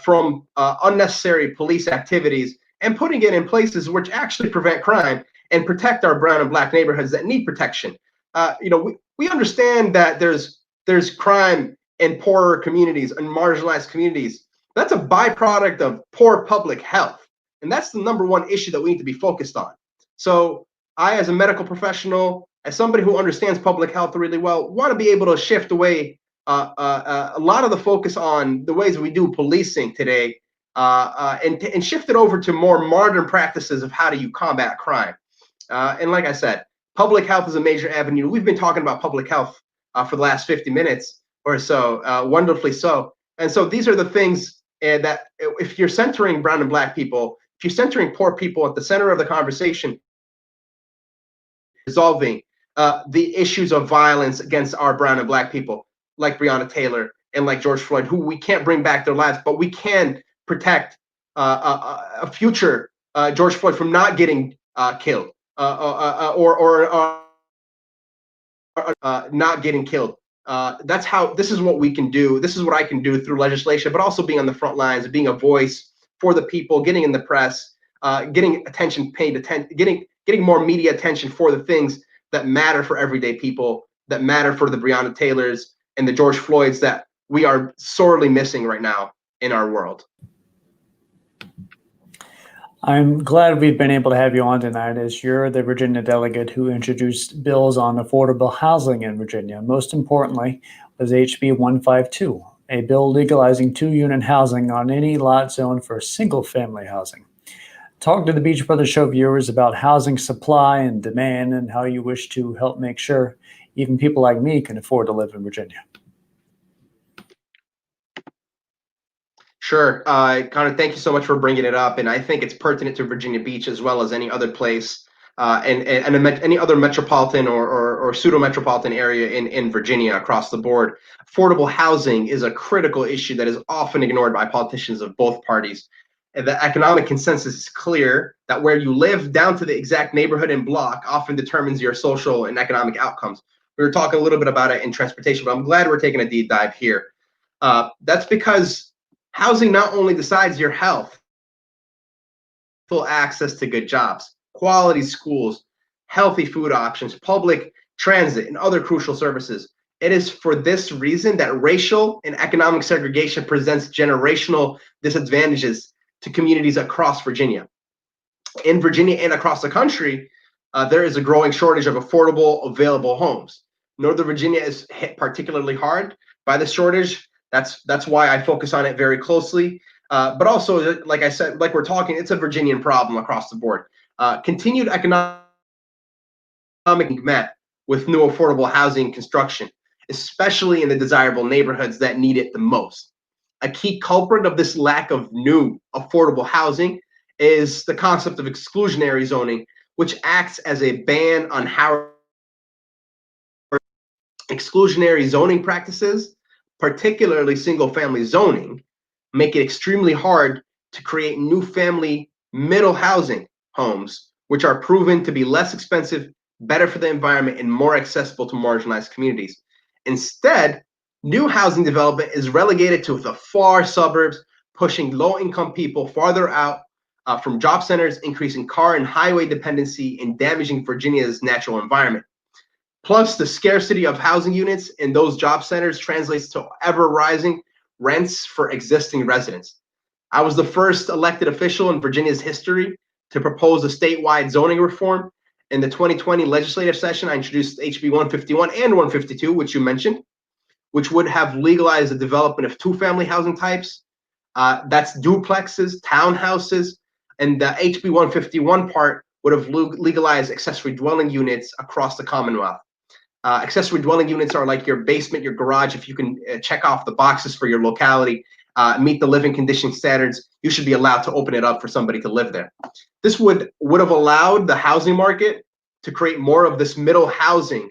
from unnecessary police activities and putting it in places which actually prevent crime and protect our brown and black neighborhoods that need protection. We understand that there's crime in poorer communities and marginalized communities. That's a byproduct of poor public health. And that's the number one issue that we need to be focused on. So I, as a medical professional, as somebody who understands public health really well, want to be able to shift away a lot of the focus on the ways we do policing today, and shift it over to more modern practices of how do you combat crime. And like I said, public health is a major avenue. We've been talking about public health for the last 50 minutes or so, wonderfully so. And so these are the things that if you're centering brown and black people, if you're centering poor people at the center of the conversation, resolving the issues of violence against our brown and black people, like Breonna Taylor and like George Floyd, who we can't bring back their lives, but we can protect a future George Floyd from not getting killed, or not getting killed. This is what we can do. This is what I can do through legislation, but also being on the front lines, being a voice for the people, getting in the press, getting attention, getting more media attention for the things that matter for everyday people, that matter for the Breonna Taylors and the George Floyds that we are sorely missing right now in our world. I'm glad we've been able to have you on tonight, as you're the Virginia delegate who introduced bills on affordable housing in Virginia. Most importantly was HB 152, a bill legalizing 2-unit housing on any lot zone for single-family housing. Talk to the Beach Brothers Show viewers about housing supply and demand and how you wish to help make sure even people like me can afford to live in Virginia. Sure. Conrad, thank you so much for bringing it up. And I think it's pertinent to Virginia Beach as well as any other place, and any other metropolitan or pseudo-metropolitan area in Virginia across the board. Affordable housing is a critical issue that is often ignored by politicians of both parties. And the economic consensus is clear that where you live down to the exact neighborhood and block often determines your social and economic outcomes. We were talking a little bit about it in transportation, but I'm glad we're taking a deep dive here. That's because housing not only decides your health, full access to good jobs, quality schools, healthy food options, public transit, and other crucial services. It is for this reason that racial and economic segregation presents generational disadvantages to communities across Virginia. In Virginia and across the country, there is a growing shortage of affordable, available homes. Northern Virginia is hit particularly hard by the shortage. That's why I focus on it very closely. But also, like I said, like we're talking, it's a Virginian problem across the board. Continued economic met with new affordable housing construction, especially in the desirable neighborhoods that need it the most. A key culprit of this lack of new affordable housing is the concept of exclusionary zoning, which acts as a ban on how exclusionary zoning practices, particularly single-family zoning, make it extremely hard to create new family middle housing homes, which are proven to be less expensive, better for the environment, and more accessible to marginalized communities. Instead, new housing development is relegated to the far suburbs, pushing low-income people farther out from job centers, increasing car and highway dependency, and damaging Virginia's natural environment. Plus, the scarcity of housing units in those job centers translates to ever-rising rents for existing residents. I was the first elected official in Virginia's history to propose a statewide zoning reform. In the 2020 legislative session, I introduced HB 151 and 152, which you mentioned, which would have legalized the development of two-family housing types. That's duplexes, townhouses, and the HB 151 part would have legalized accessory dwelling units across the Commonwealth. Accessory dwelling units are like your basement, your garage. If you can check off the boxes for your locality, meet the living condition standards, you should be allowed to open it up for somebody to live there. This would have allowed the housing market to create more of this middle housing,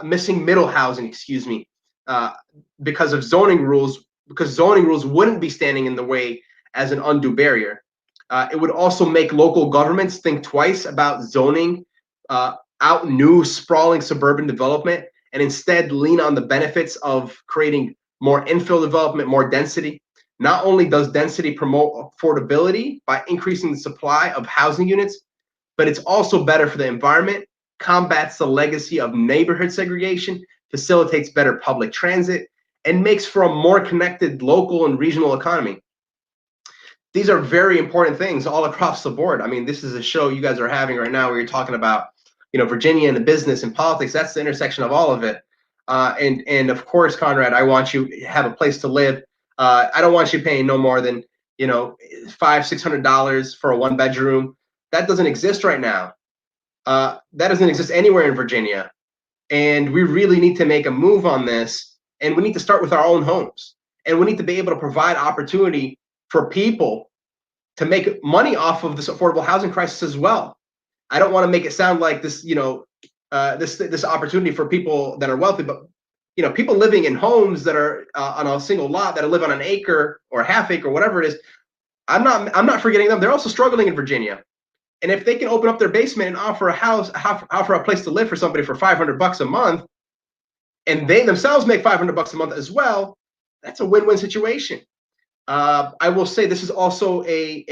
missing middle housing, excuse me, because of zoning rules, because zoning rules wouldn't be standing in the way as an undue barrier. It would also make local governments think twice about zoning out new sprawling suburban development and instead lean on the benefits of creating more infill development, more density. Not only does density promote affordability by increasing the supply of housing units, but it's also better for the environment, combats the legacy of neighborhood segregation, facilitates better public transit, and makes for a more connected local and regional economy. These are very important things all across the board. I mean, this is a show you guys are having right now where you're talking about, you know, Virginia and the business and politics. That's the intersection of all of it. And of course, Conrad, I want you to have a place to live. I don't want you paying no more than, you know, $500-600 for a 1-bedroom. That doesn't exist right now. That doesn't exist anywhere in Virginia. And we really need to make a move on this. And we need to start with our own homes. And we need to be able to provide opportunity for people to make money off of this affordable housing crisis as well. I don't want to make it sound like this, you know, this opportunity for people that are wealthy, but you know, people living in homes that are on a single lot that live on an acre or a half acre, whatever it is. I'm not forgetting them. They're also struggling in Virginia. And if they can open up their basement and offer a house, offer a place to live for somebody for $500 a month, and they themselves make $500 a month as well, that's a win-win situation. I will say this is also a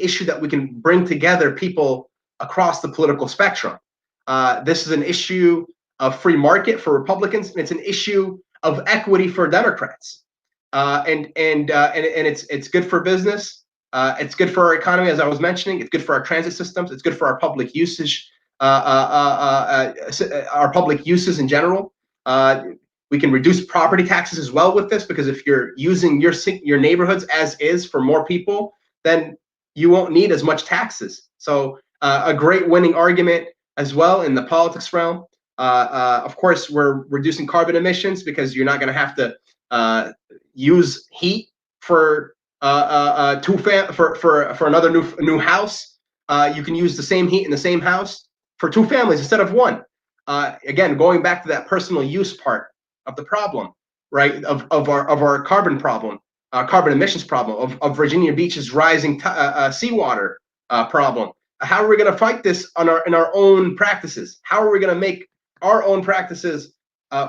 issue that we can bring together people across the political spectrum. This is an issue of free market for Republicans, and it's an issue of equity for Democrats. And it's good for business. It's good for our economy, as I was mentioning. It's good for our transit systems. It's good for our public usage, our public uses in general. We can reduce property taxes as well with this, because if you're using your neighborhoods as is for more people, then you won't need as much taxes. So a great winning argument as well in the politics realm. Of course, we're reducing carbon emissions because you're not going to have to use heat for another new house. You can use the same heat in the same house for 2 families instead of 1. Again, going back to that personal use part of the problem, right? Of our carbon problem, carbon emissions problem, of Virginia Beach's rising seawater problem. How are we going to fight this in our own practices? How are we going to make our own practices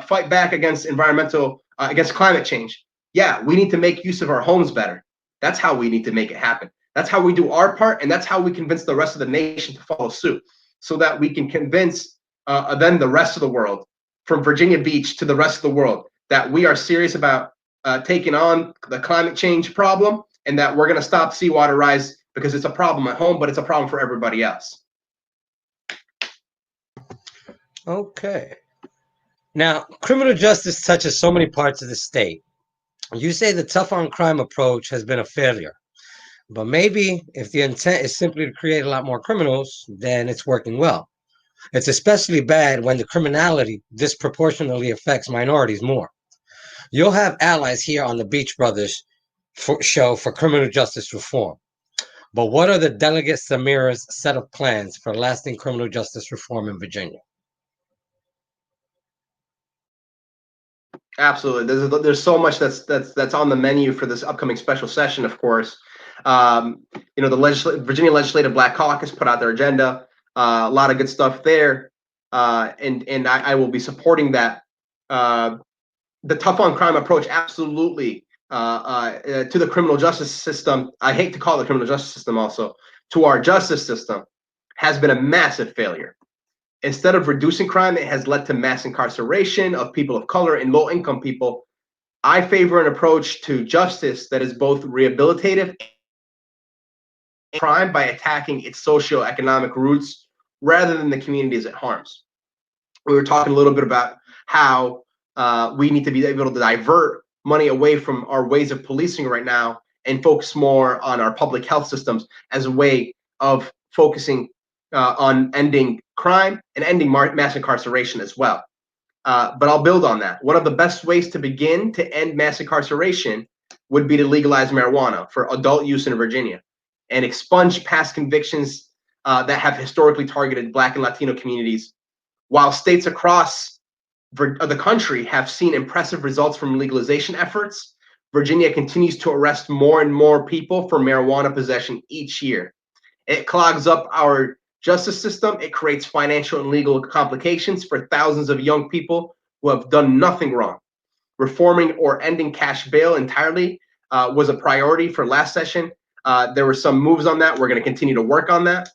fight back against against climate change? Yeah, we need to make use of our homes better. That's how we need to make it happen. That's how we do our part, and that's how we convince the rest of the nation to follow suit, so that we can convince then the rest of the world, from Virginia Beach to the rest of the world, that we are serious about taking on the climate change problem, and that we're going to stop seawater rise, because it's a problem at home, but it's a problem for everybody else. Okay. Now, criminal justice touches so many parts of the state. You say the tough on crime approach has been a failure, but maybe if the intent is simply to create a lot more criminals, then it's working well. It's especially bad when the criminality disproportionately affects minorities more. You'll have allies here on the Beach Brothers show for criminal justice reform. But what are the Delegate Samirah's set of plans for lasting criminal justice reform in Virginia? Absolutely. There's so much that's on the menu for this upcoming special session. Of course, you know, the Virginia Legislative Black Caucus put out their agenda. A lot of good stuff there, and I will be supporting that. The tough on crime approach, absolutely, to the criminal justice system. I hate to call it the criminal justice system, also to our justice system, has been a massive failure. Instead of reducing crime, it has led to mass incarceration of people of color and low-income people. I favor an approach to justice that is both rehabilitative and crime by attacking its socioeconomic roots rather than the communities it harms. We were talking a little bit about how we need to be able to divert money away from our ways of policing right now and focus more on our public health systems as a way of focusing on ending crime and ending mass incarceration as well. But I'll build on that. One of the best ways to begin to end mass incarceration would be to legalize marijuana for adult use in Virginia and expunge past convictions that have historically targeted Black and Latino communities. While states across the country have seen impressive results from legalization efforts, Virginia continues to arrest more and more people for marijuana possession each year. It clogs up our justice system. It creates financial and legal complications for thousands of young people who have done nothing wrong. Reforming or ending cash bail entirely was a priority for last session. There were some moves on that. We're going to continue to work on that.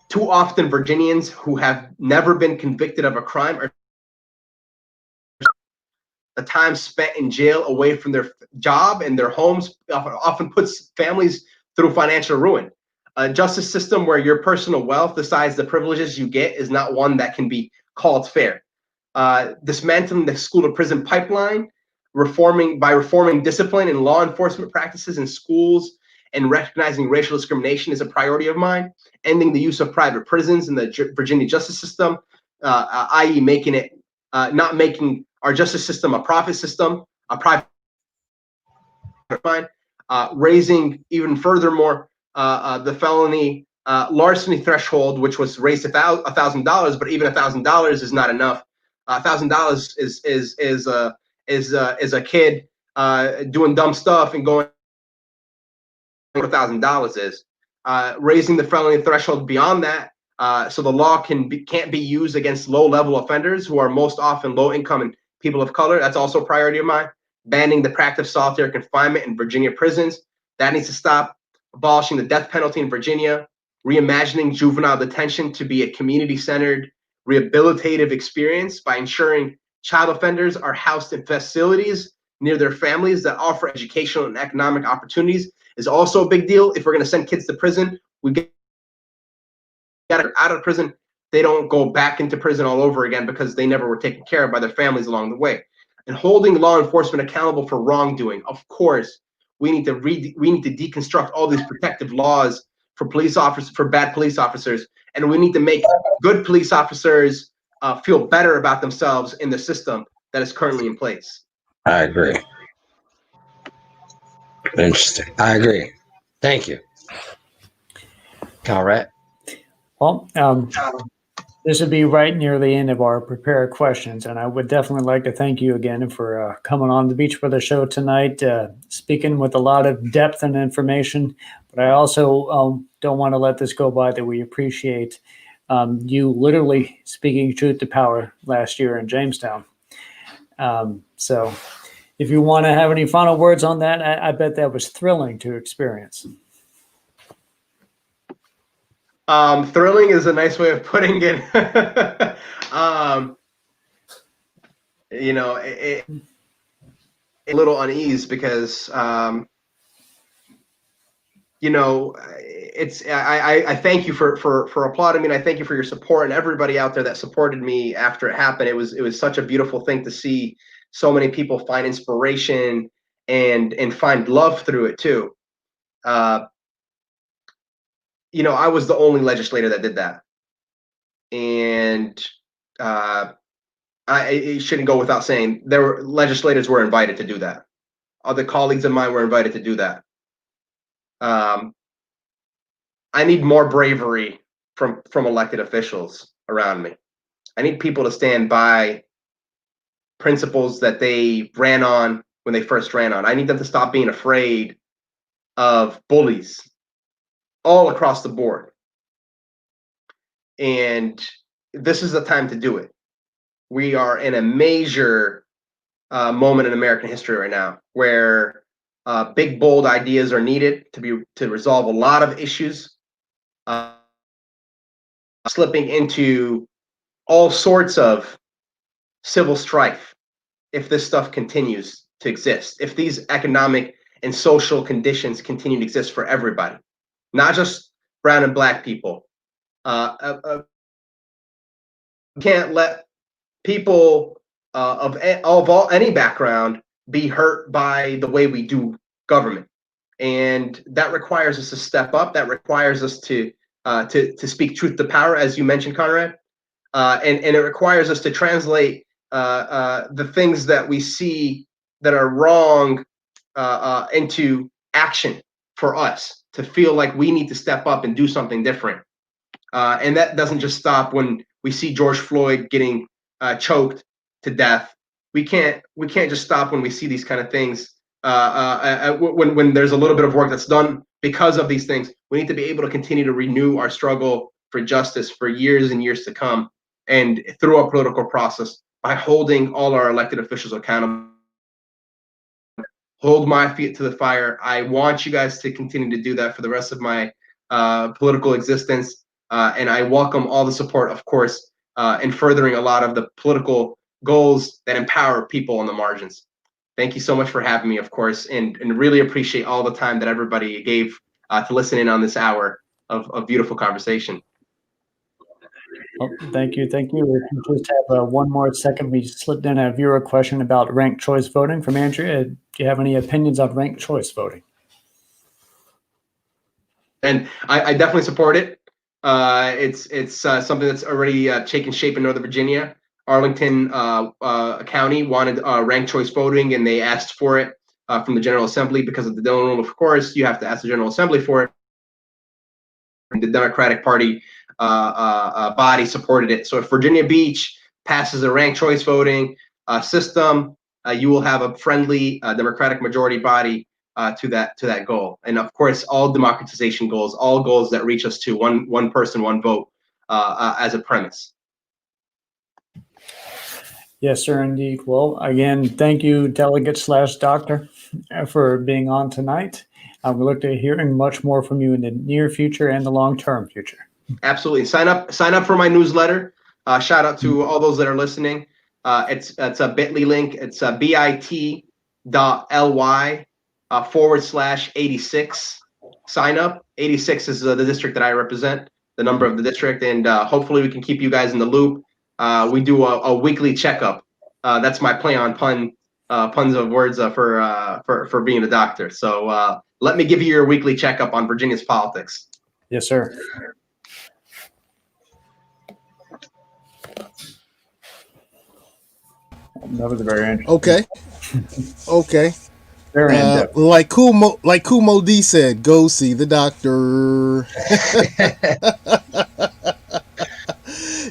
Too often, Virginians who have never been convicted of a crime are the time spent in jail away from their job and their homes often puts families through financial ruin. A justice system where your personal wealth decides the privileges you get is not one that can be called fair. Dismantling the school to prison pipeline, reforming discipline and law enforcement practices in schools, and recognizing racial discrimination is a priority of mine. Ending the use of private prisons in the Virginia justice system, i.e., making it not making our justice system a profit system, a private mine, raising even furthermore the felony larceny threshold, which was raised to $1,000, but even $1,000 is not enough. $1,000 is a kid doing dumb stuff and going what $1,000 is. Raising the felony threshold beyond that, so the law can't be used against low-level offenders who are most often low-income and people of color. That's also a priority of mine. Banning the practice of solitary confinement in Virginia prisons. That needs to stop. Abolishing the death penalty in Virginia. Reimagining juvenile detention to be a community-centered, rehabilitative experience by ensuring child offenders are housed in facilities near their families that offer educational and economic opportunities is also a big deal. If we're going to send kids to prison, we get out of prison. They don't go back into prison all over again because they never were taken care of by their families along the way. And holding law enforcement accountable for wrongdoing. Of course, we need to deconstruct all these protective laws for police officers, for bad police officers, and we need to make good police officers feel better about themselves in the system that is currently in place. I agree. Interesting. I agree. Thank you, Conrad. Well, this would be right near the end of our prepared questions, and I would definitely like to thank you again for coming on the Beach Brother Show tonight, speaking with a lot of depth and information. But I also don't want to let this go by that we appreciate you literally speaking truth to power last year in Jamestown. So if you want to have any final words on that, I bet that was thrilling to experience. Thrilling is a nice way of putting it. You know, a little unease because, you know, I thank you for applauding me, and I thank you for your support and everybody out there that supported me after it happened. It was such a beautiful thing to see so many people find inspiration and find love through it too. You know, I was the only legislator that did that, and it shouldn't go without saying legislators were invited to do that. Other colleagues of mine were invited to do that. I need more bravery from elected officials around me. I need people to stand by principles that they ran on when they first ran on. I need them to stop being afraid of bullies all across the board. And this is the time to do it. We are in a major moment in American history right now where big, bold ideas are needed to resolve a lot of issues, slipping into all sorts of civil strife if this stuff continues to exist, if these economic and social conditions continue to exist for everybody, not just brown and black people. Can't let people any background be hurt by the way we do government, and that requires us to step up. That requires us to speak truth to power, as you mentioned, Conrad, and it requires us to translate the things that we see that are wrong into action for us to feel like we need to step up and do something different. And that doesn't just stop when we see George Floyd getting choked to death. We can't just stop when we see these kind of things. When there's a little bit of work that's done because of these things, we need to be able to continue to renew our struggle for justice for years and years to come, and through our political process by holding all our elected officials accountable. Hold my feet to the fire. I want you guys to continue to do that for the rest of my political existence. And I welcome all the support, of course, in furthering a lot of the political goals that empower people on the margins. Thank you so much for having me, of course, and really appreciate all the time that everybody gave to listen in on this hour of beautiful conversation. Well, thank you. Thank you. We can just have one more second. We slipped in a viewer question about ranked choice voting from Andrea. Do you have any opinions on ranked choice voting? And I definitely support it. It's something that's already taken shape in Northern Virginia. Arlington County wanted ranked choice voting, and they asked for it from the General Assembly because of the Dillon rule. Of course, you have to ask the General Assembly for it. And the Democratic Party body supported it. So if Virginia Beach passes a ranked choice voting system, you will have a friendly Democratic majority body to that goal. And of course, all democratization goals, all goals that reach us to one person, one vote as a premise. Yes, sir, indeed. Well, again, thank you, Delegate/Doctor, for being on tonight. We look to hearing much more from you in the near future and the long-term future. Absolutely. Sign up for my newsletter. Shout out to all those that are listening. It's a bit.ly link. It's bit.ly/86. Sign up. 86 is the district that I represent, the number of the district, and hopefully we can keep you guys in the loop. We do a weekly checkup. That's my play on puns of words for being a doctor. So let me give you your weekly checkup on Virginia's politics. Yes, sir. That was very interesting. Okay. Very in-depth. Like Kumo D said, go see the doctor.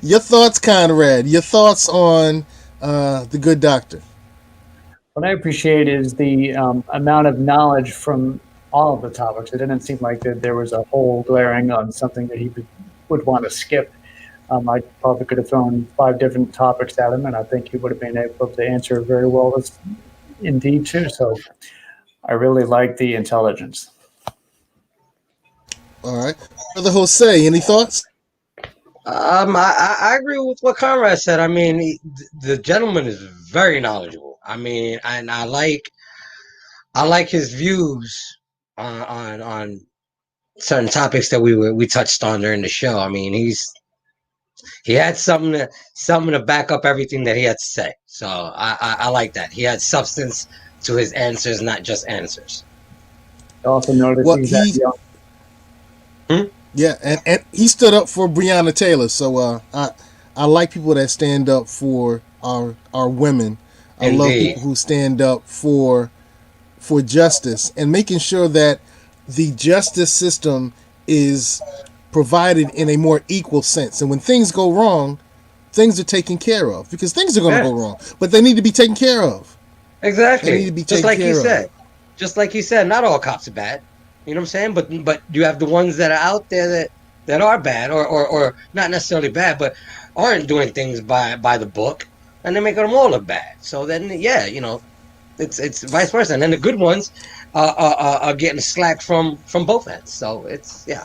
Your thoughts, Conrad? Your thoughts on the good doctor? What I appreciate is the amount of knowledge from all of the topics. It didn't seem like that there was a hole glaring on something that he would want to skip. I probably could have thrown 5 different topics at him, and I think he would have been able to answer very well indeed too. So I really like the intelligence. All right. Brother Jose, any thoughts? I agree with what Conrad said. I mean, the gentleman is very knowledgeable. I mean, and I like his views on certain topics that we touched on during the show. I mean, he had something to back up everything that he had to say. So I like that. He had substance to his answers, not just answers. I also noticed he's that young. Yeah, and he stood up for Breonna Taylor. So I like people that stand up for our women. I love people who stand up for justice and making sure that the justice system is provided in a more equal sense. And when things go wrong, things are taken care of, because things are going to go wrong, but they need to be taken care of. Exactly. They need to be taken just like care he of. said. Just like he said, not all cops are bad. You know what I'm saying? But you have the ones that are out there that are bad, or not necessarily bad, but aren't doing things by the book, and they're making them all look bad. So then, yeah, you know, it's vice versa. And then the good ones are getting slack from both ends. So it's, yeah.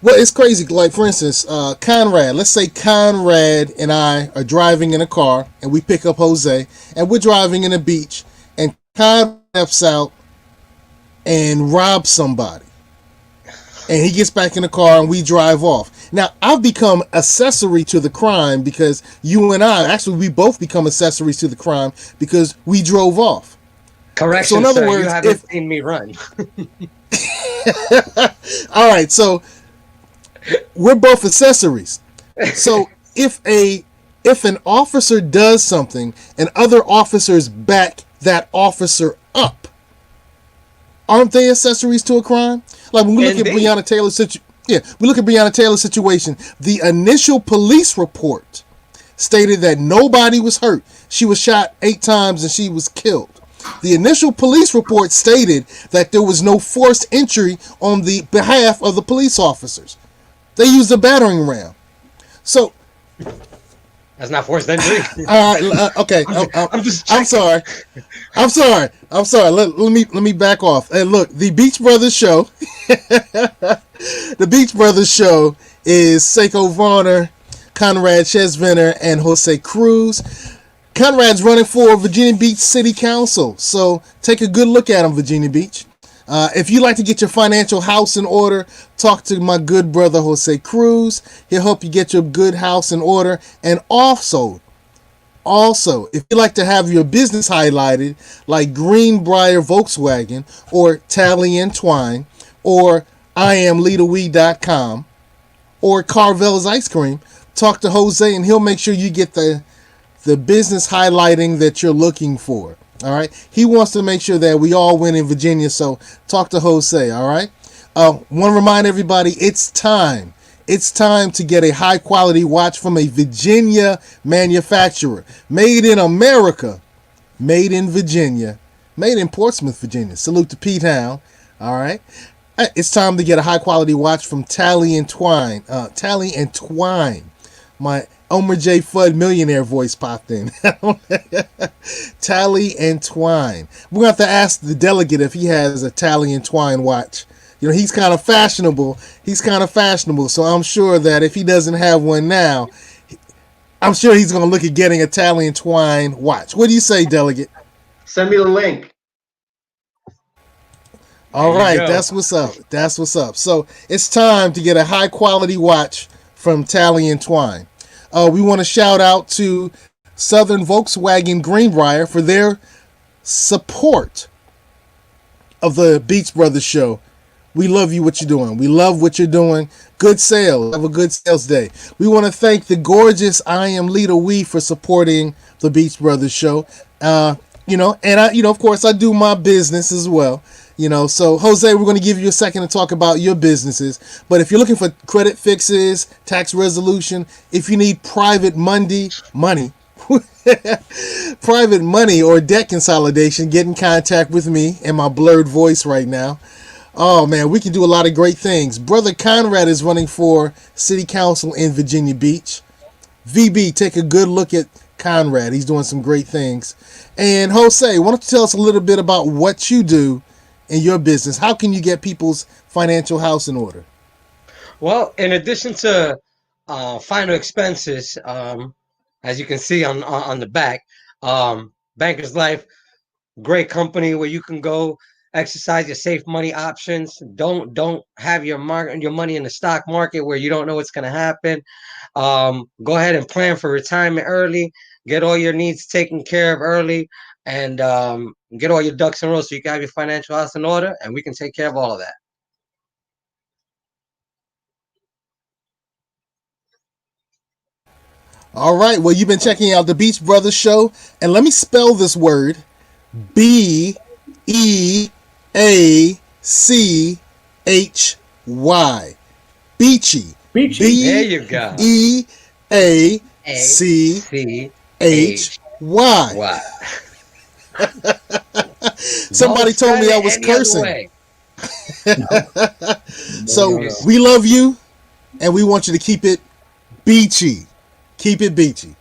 Well, it's crazy. Like, for instance, Conrad. Let's say Conrad and I are driving in a car, and we pick up Jose, and we're driving in a beach, and Conrad steps out and robs somebody. and he gets back in the car and we drive off. Now, I've become accessory to the crime because you and I, actually, we both become accessories to the crime because we drove off. Correction, So in other sir. You words, haven't seen me run. all right, so we're both accessories. So if an officer does something and other officers back that officer up, aren't they accessories to a crime? Like when we look at Indeed. Breonna Taylor's situation. Yeah, we look at Breonna Taylor's situation. The initial police report stated that nobody was hurt. She was shot 8 times and she was killed. The initial police report stated that there was no forced entry on the behalf of the police officers. They used a battering ram. So, That's not forced entry. all right, okay. I'm sorry. Let me back off. And look, the Beach Brothers show. The Beach Brothers show is Seiko Varner, Conrad Chesventer, and Jose Cruz. Conrad's running for Virginia Beach City Council, so take a good look at him, Virginia Beach. If you'd like to get your financial house in order, talk to my good brother Jose Cruz. He'll help you get your good house in order. And also, if you'd like to have your business highlighted, like Greenbrier Volkswagen or Tally and Twine or IamLeaderWe.com or Carvel's Ice Cream, talk to Jose and he'll make sure you get the business highlighting that you're looking for. All right. He wants to make sure that we all win in Virginia. So talk to Jose. All right. Want to remind everybody, it's time. It's time to get a high quality watch from a Virginia manufacturer. Made in America. Made in Virginia. Made in Portsmouth, Virginia. Salute to Pete Hound. All right. It's time to get a high quality watch from Tally and Twine. Tally and Twine. My Elmer J. Fudd millionaire voice popped in. Tally and Twine. We're going to have to ask the delegate if he has a Tally and Twine watch. You know, he's kind of fashionable. So I'm sure that if he doesn't have one now, I'm sure he's going to look at getting a Tally and Twine watch. What do you say, delegate? Send me the link. All right, that's what's up. So it's time to get a high quality watch from Tally and Twine. We want to shout out to Southern Volkswagen Greenbrier for their support of the Beach Brothers show. We love you, what you're doing. We love what you're doing. Good sale. Have a good sales day. We want to thank the gorgeous I Am Leader We for supporting the Beach Brothers show. Of course, I do my business as well. So Jose, we're going to give you a second to talk about your businesses. But if you're looking for credit fixes, tax resolution, if you need private money, private money or debt consolidation, get in contact with me and my blurred voice right now. Oh man, we can do a lot of great things. Brother Conrad is running for city council in Virginia Beach. VB, take a good look at Conrad. He's doing some great things. And Jose, why don't you tell us a little bit about what you do in your business? How can you get people's financial house in order? Well, in addition to final expenses, as you can see on the back, Banker's Life, great company where you can go exercise your safe money options. Don't have your money in the stock market where you don't know what's going to happen. Go ahead and plan for retirement early. Get all your needs taken care of early, and get all your ducks in a row so you can have your financial house in order, and we can take care of all of that. All right. Well, you've been checking out the Beach Brothers show, and let me spell this word: BEACHY. Beachy. There you go. BEACHY. Wow. Somebody told me I was cursing. So we love you, and we want you to keep it beachy. Keep it beachy.